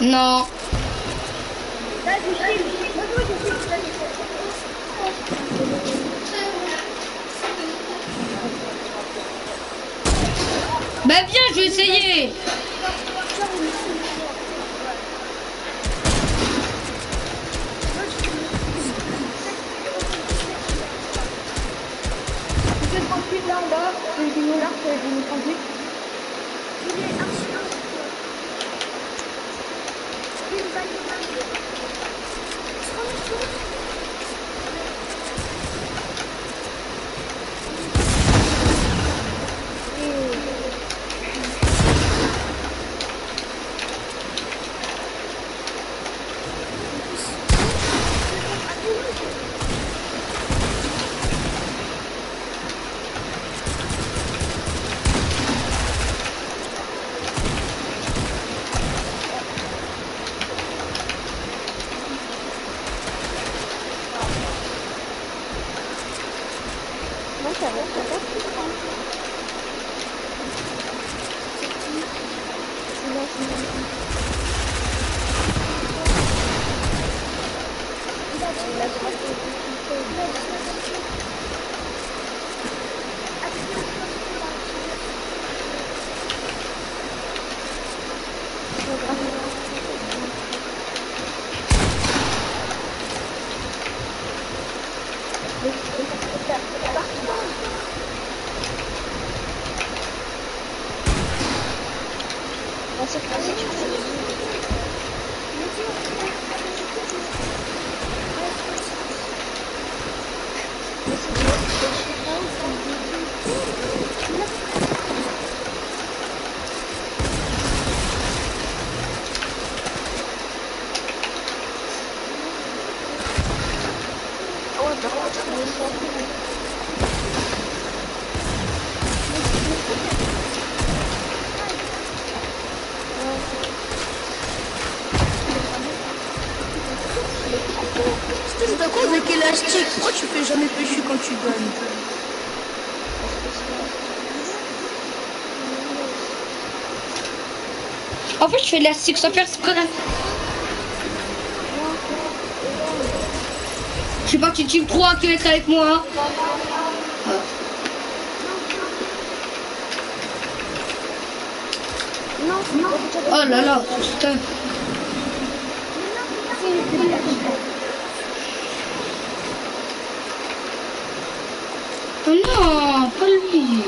Non. Bah viens, je vais essayer. Là en bas, c'est une là, c'est une tranquille. Moi, ça reste pas. C'est à cause avec élastique. Pourquoi tu fais jamais pêcher quand tu gagnes? En fait, je fais de l'élastique sans faire exprès. Je suis parti team 3 qui va être avec moi. Oh là là, putain. Oh non, pas lui.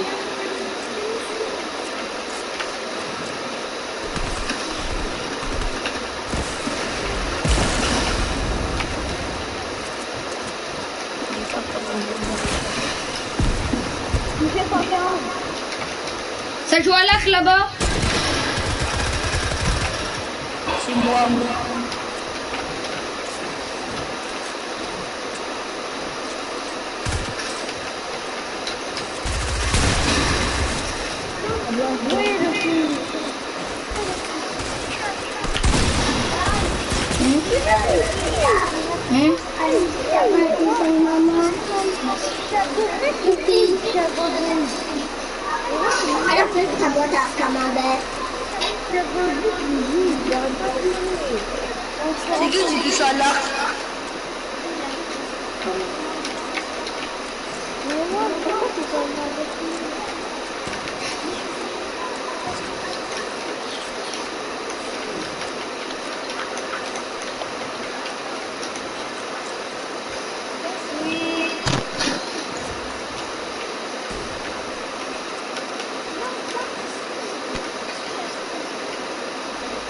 Ça joue à l'arc là-bas? C'est moi. C'est qui qui touche à l'arc?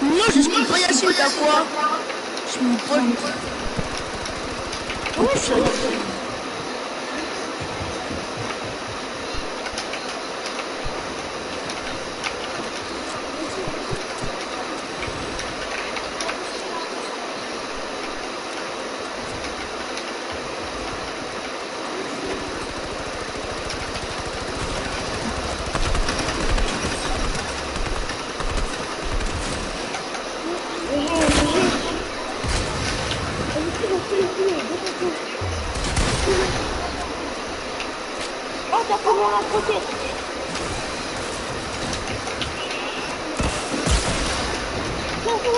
Non, je suis pas Yacine, t'as quoi? Je suis mon pote. Oh, ça y est. Oh, t'as pas mon côté. Non, oui.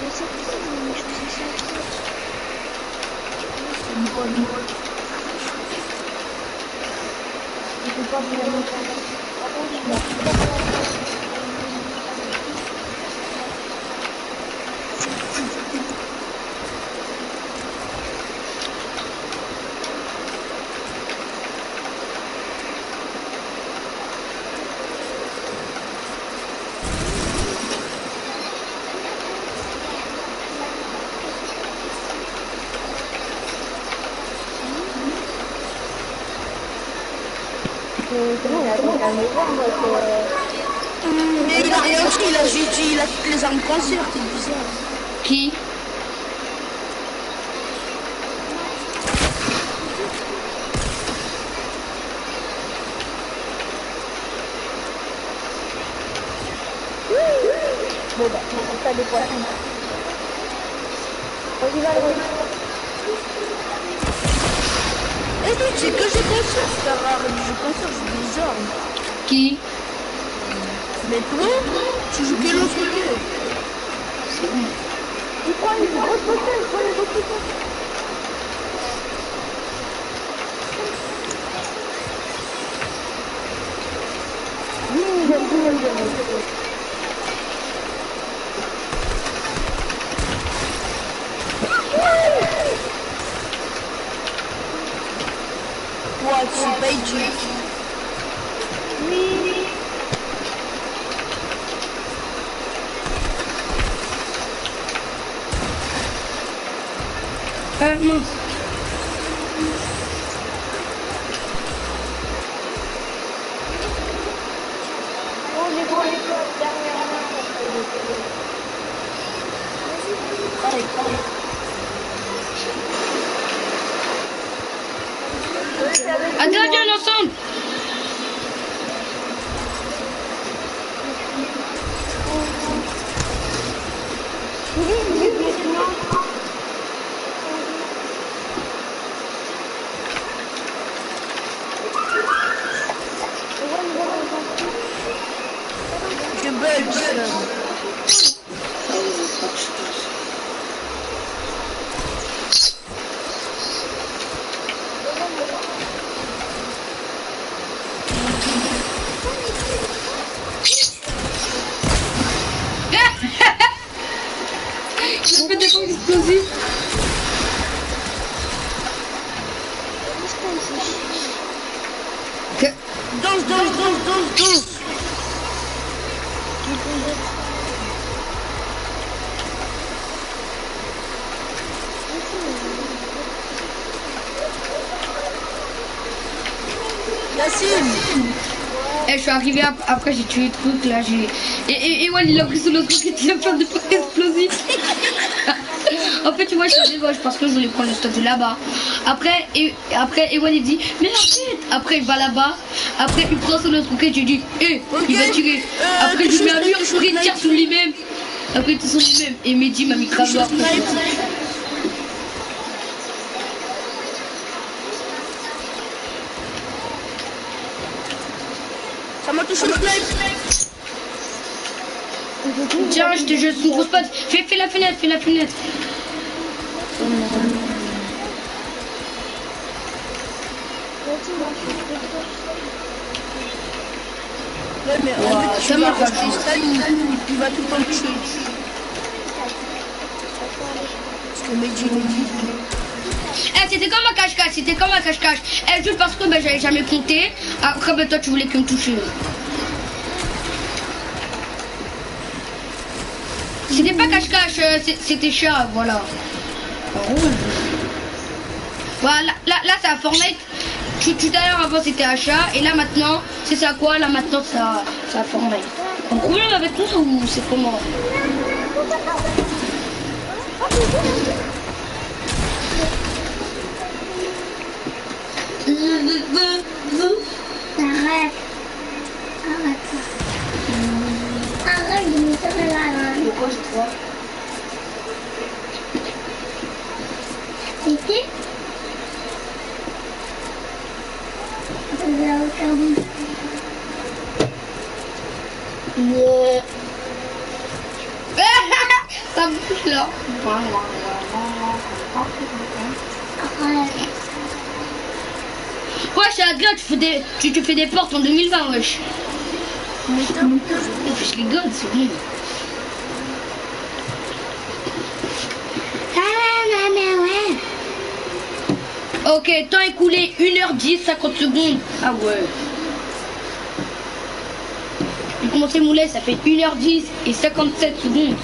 Mais c'est ça, mais je faisais ça. C'est une bonne. Je peux pas vraiment faire. Mais il a rien aussi, il a juste dit, il a toutes les armes cancer, c'est bizarre. Qui? Bon, bah, t'as des poissons. On y va le Et c'est que j'ai pas sûr, frère. Arrête de jouer pas sûr, c'est bizarre. Qui? Mais toi, tu joues quel autre côté? C'est bon. Il prend une grosse bouteille, il prend une grosse bouteille. Ouais, tu sais pas étudier. Mince. Oh, j'ai pris une dernière main. Attends, viens ensemble. Je bug, frère. Je fais des bombes explosives. Danse. Yacine. Eh, je suis arrivé après, j'ai tué le truc là. Et ouais, il a pris son autre truc, il a fait des trucs explosifs. En fait, tu vois, je suis arrivé, je pense que je voulais prendre le statut là-bas. Après, Ewan il dit, mais en fait, après il va là-bas. Après, il prend son autre truc et tu dis, il va tirer. Après, je lui mets un mur, après il tire sur lui-même. Après, il tire sur lui-même. Et Mehdi m'a mis grave mort. Ça m'a touché le snipe. Tiens, je te jette son gros spot. Fais la fenêtre, Ouais, mais ça m'a pas touché. Il va tout le temps tuer. Parce que Mehdi. C'était comme un cache-cache. Juste parce que j'avais jamais compté. Après, toi, tu voulais que me toucher. C'était pas cache-cache, c'était chat, voilà. Voilà, là c'est à Fortnite. Tout à l'heure avant c'était à chat. Et là maintenant, c'est ça quoi? Là maintenant c'est à Fortnite. Un problème avec toi ou c'est comment? Arrête. Arrête de me faire la main. De quoi je crois? C'était Ouais. Ça bouge là. Wesh, Adrien, tu te fais des portes en 2020, wesh. Je rigole, c'est bon. Ok, temps écoulé 1h10, 50 secondes. Ah ouais. J'ai commencé mon lait, ça fait 1h10 et 57 secondes.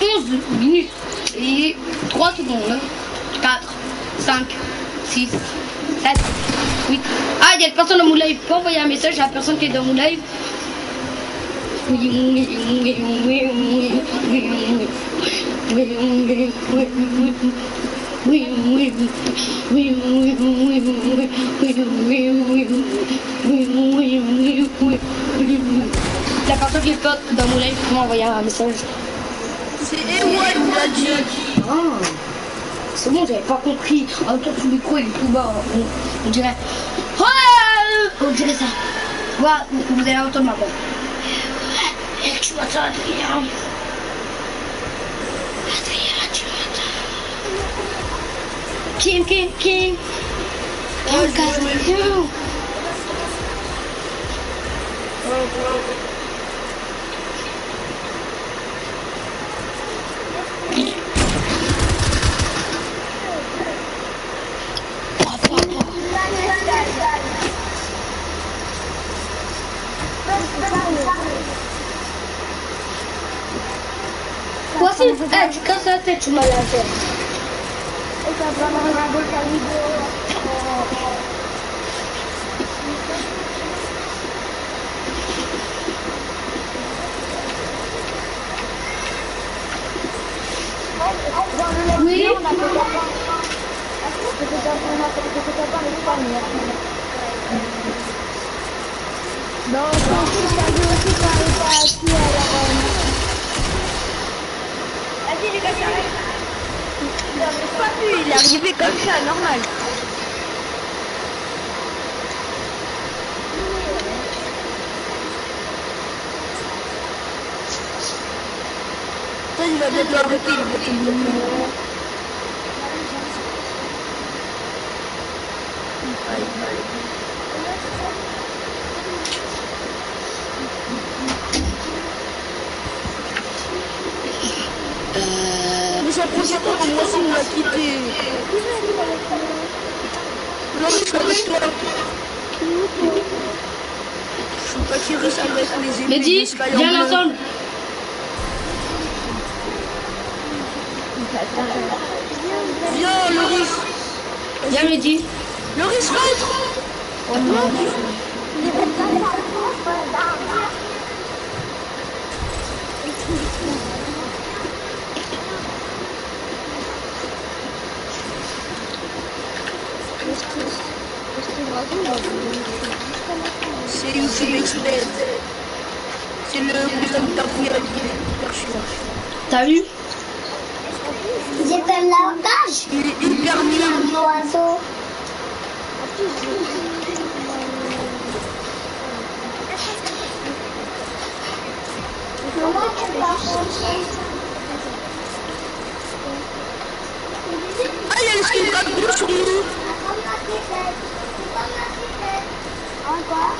11 minutes et 3 secondes. 4, 5, 6, 7, 8. Ah, il y a une personne dans mon live. Faut envoyer un message à la personne qui est dans mon live. La personne qui est pote dans mon live, faut m'envoyer un message. C'est Ewan qui l'a dit. Ah, c'est bon, j'avais pas compris. En même temps, ton micro il est tout bas. On dirait. Ouais, on dirait ça. Voilà, vous allez entendre ma voix. Et tu m'entends, Adrien. Adrien, tu m'entends. Kim. Casse-moi. Voici, tu casses la tête, tu m'as la tête. Et ça va me regarder ta vidéo. Oui. Non, je savais aussi quand elle était assise à la Vas-y les gars, j'arrête. Non mais pas vu, il est arrivé comme ça, normal. Ça, il va bientôt arrêter, il va Mais ça prend du temps, moi aussi il m'a quitté. Non, je suis avec toi. Je suis pas Kyrus avec les ennemis. Mehdi, viens ensemble. Viens, Loris. Viens, Mehdi. Loris, rentre. Oh non. C'est une expert. C'est le cousin de ta première T'as vu? J'ai fait le langage. Il est hyper nul. L'oiseau. Comment tu vas changer? Ah, il y a le skin cadeau sur nous. Encore.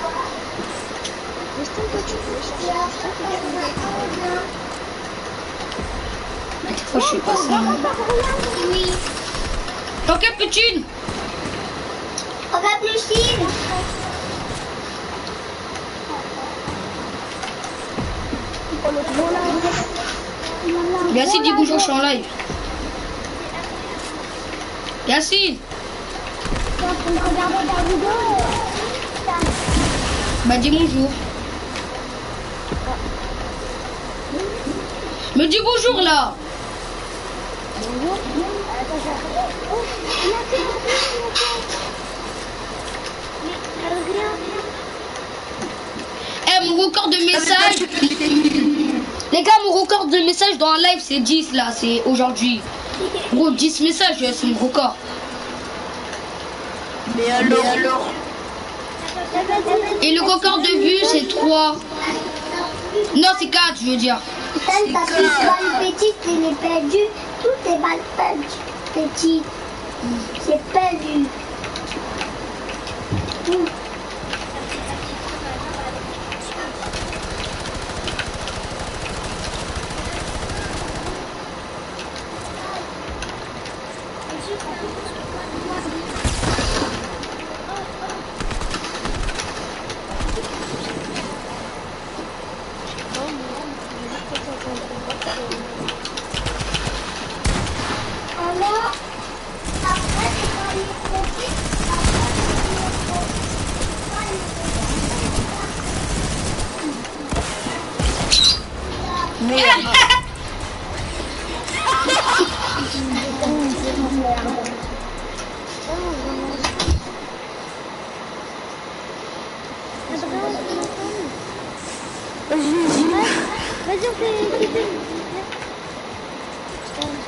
Des fois, je suis pas ça. Oui. Ok, Poutine. Regarde le film. Yacine, dis bonjour, je suis en live. Yacine. Bah, dis bonjour. Me dis bonjour là. Eh, mon record de messages. Les gars, mon record de messages dans un live, c'est 10 là, c'est aujourd'hui. Gros, 10 messages, c'est mon record. Mais alors Et le record de vues, c'est 3. Non, c'est 4, je veux dire. Celle parce que balle petite, il est perdu. Toutes les balles petites. C'est perdu. Alors, après,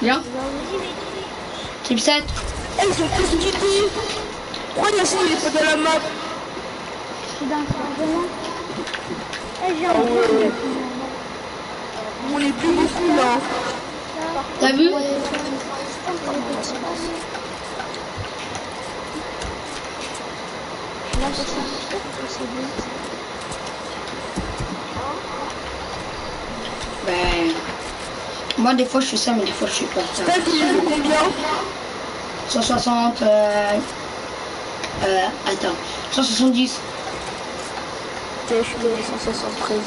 Viens. Triple 7. Eh, ils sont tous quittés. Pourquoi Yacine il est pas dans la map? Je suis dans le chargement. Eh, j'ai un On est plus beaucoup là. T'as vu? Là, c'est bon. Ben... Moi, des fois, je fais ça, mais des fois, je suis pas ça. T'as dit combien? 160... attends. 170. Ok, je suis level 173.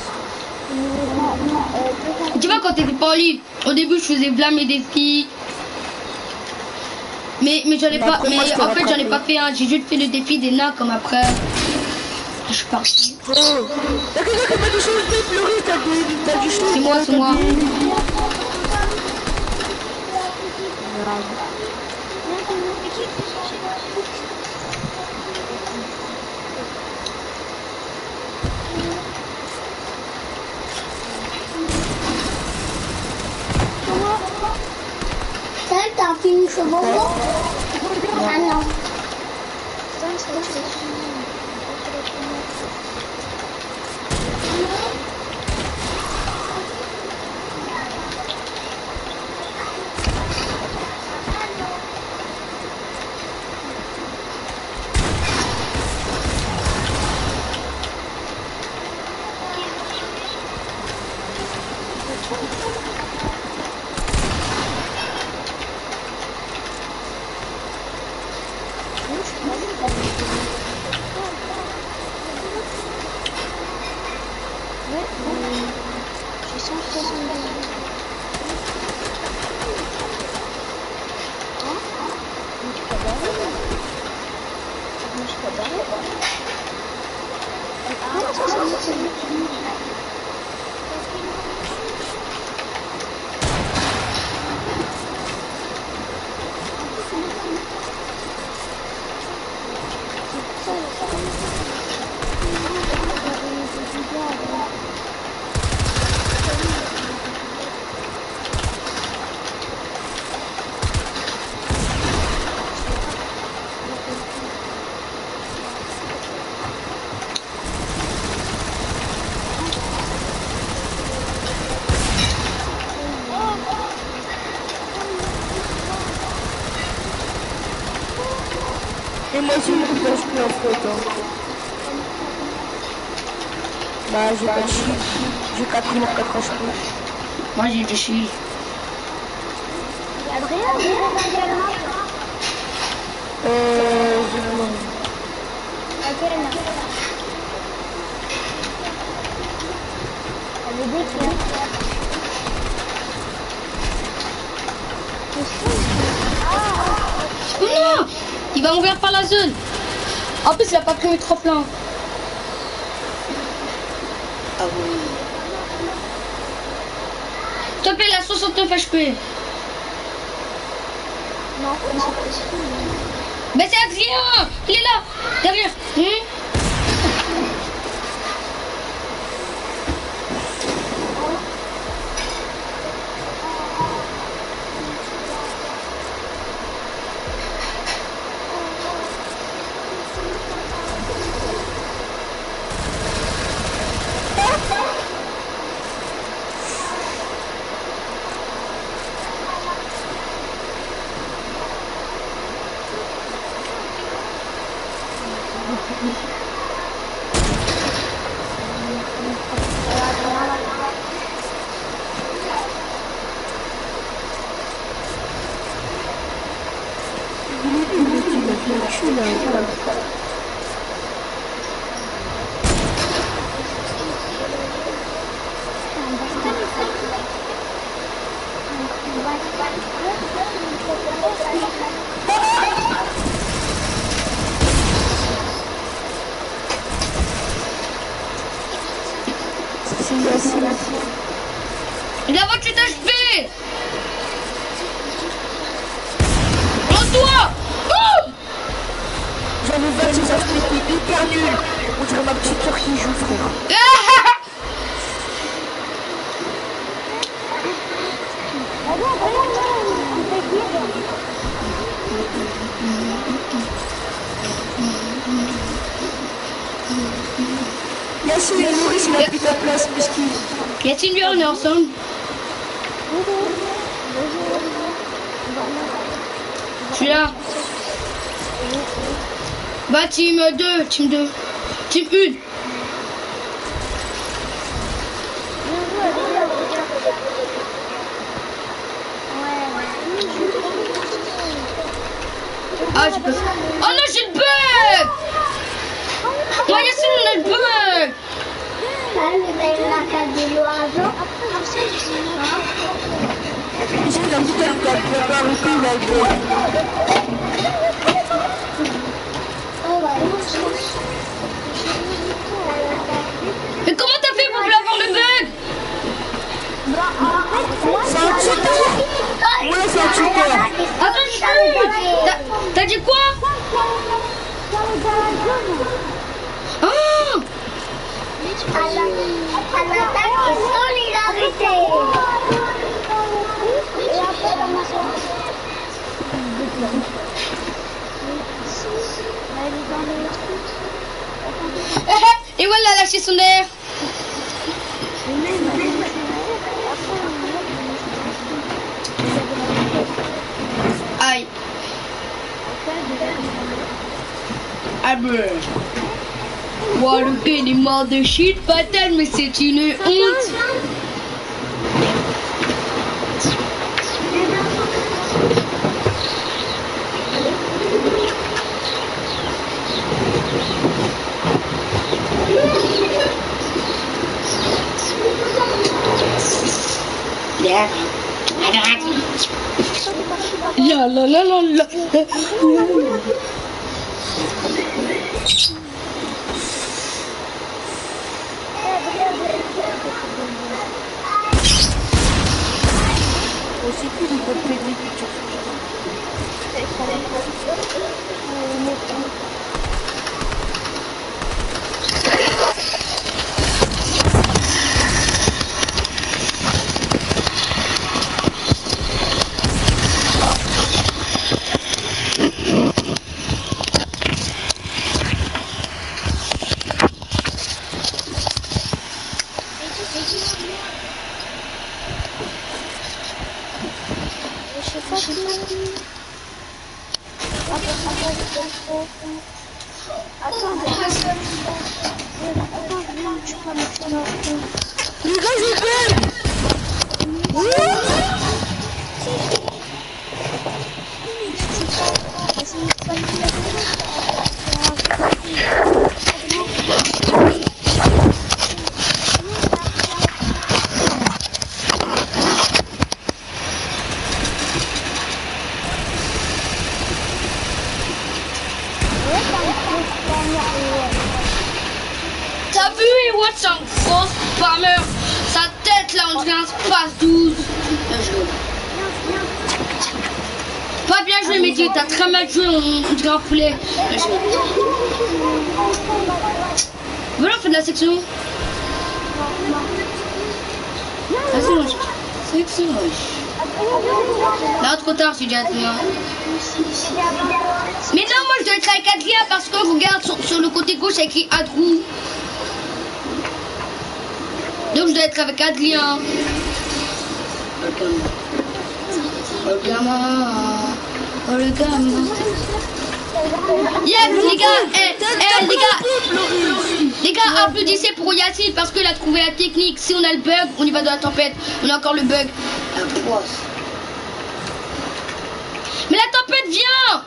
Tu vois, quand t'étais pas en ligne, au début, je faisais blâmer des filles. Mais j'en ai pas... Après, Mais moi, je te en fait, j'en ai rattrape. pas fait un. J'ai juste fait le défi des nains, comme après... Je suis parti. Oh. Y'a quelqu'un qui m'a dit chose de pleurer, t'as du chose. C'est moi, c'est moi. T'as fini ce moment? Ah non. Et moi aussi, je ne pense plus en faute. Hein. Bah, j'ai pas de shield. J'ai 4 morts, 4 HP. Moi, j'ai des shields. Adrien, je vais regarder la map. Laquelle? Elle est décrite. Oh non! Il va mourir par la zone. En plus, il a pas pris mes 3 plans. Ah oui. S'il te plaît, il a 69 HP. Non, c'est pas possible. Mais c'est Adrien! Il est là! Derrière! Il a 28 HP! Rends-toi! Oh! J'avais 26 HP, t'es hyper nul. On dirait ma petite soeur qui joue, frère. Yacine, il Maurice, il a pris ta place, mesquine. Yacine, viens, on est ensemble. Je suis là. Bah, team 2, team 2. Team 1. Ah, je peux. Oh non, j'ai le bug! Moi, Yacine, on a le bug! J'ai la bouteille de préparé le coup, là, Mais comment t'as fait pour avoir le bug? c'est un tuteur. Ouais, c'est un tuteur. Attends, je suis. T'as dit quoi? Ah! Et voilà, lâché son air. Aïe. Ah ben. Wow, le gars il est mort de shit fatal, mais c'est une honte. La la la la la. Aussi cool, il peut péter. Les gars, je bug. T'as vu Watch un gros spammer? Sa tête là on dirait un space 12. Bien joué. Pas bien joué Mehdi, t'as très mal joué, on dirait un poulet. Bien joué. Voilà, on fait de la section. Vas-y, wesh. Section, wesh. Là, trop tard, je suis déjà avec moi. Mais non, moi je dois être avec Adrien parce que regarde sur le côté gauche, c'est écrit Adrou. Donc je dois être avec Adrien. Oh le gamin. Oh le gamin. Yes les gars, les gars, applaudissez pour Yacine parce qu'il a trouvé la technique. Si on a le bug, on y va dans la tempête. On a encore le bug. Mais la tempête vient.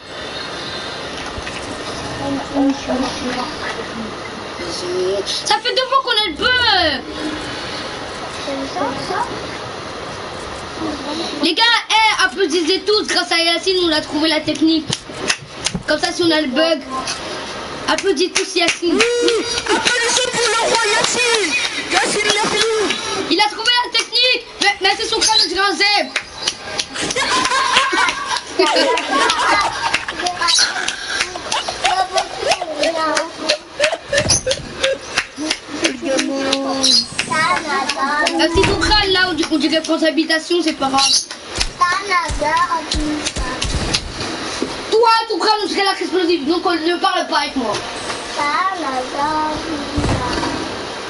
Ça fait 2 fois qu'on a le bug. Les gars, applaudissez tous, grâce à Yacine, on a trouvé la technique. Comme ça, si on a le bug, applaudissez tous Yacine. Applaudissez pour le roi Yacine. Yacine l'a plus. Il a trouvé la technique. Mais c'est son crâne de grand zèbre. Si ton crâne là, on dirait France Habitation, c'est pas grave. Toi, ton prénom serait l'arc explosif, donc ne parle pas avec moi.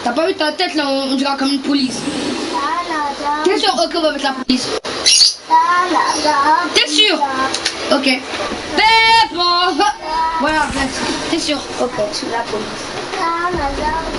T'as pas vu ta tête là, on dirait comme une police. T'es sûr? Ok, on va mettre la police. T'es sûr? Ok. Peppa. Voilà, t'es sûr? Ok, c'est la police.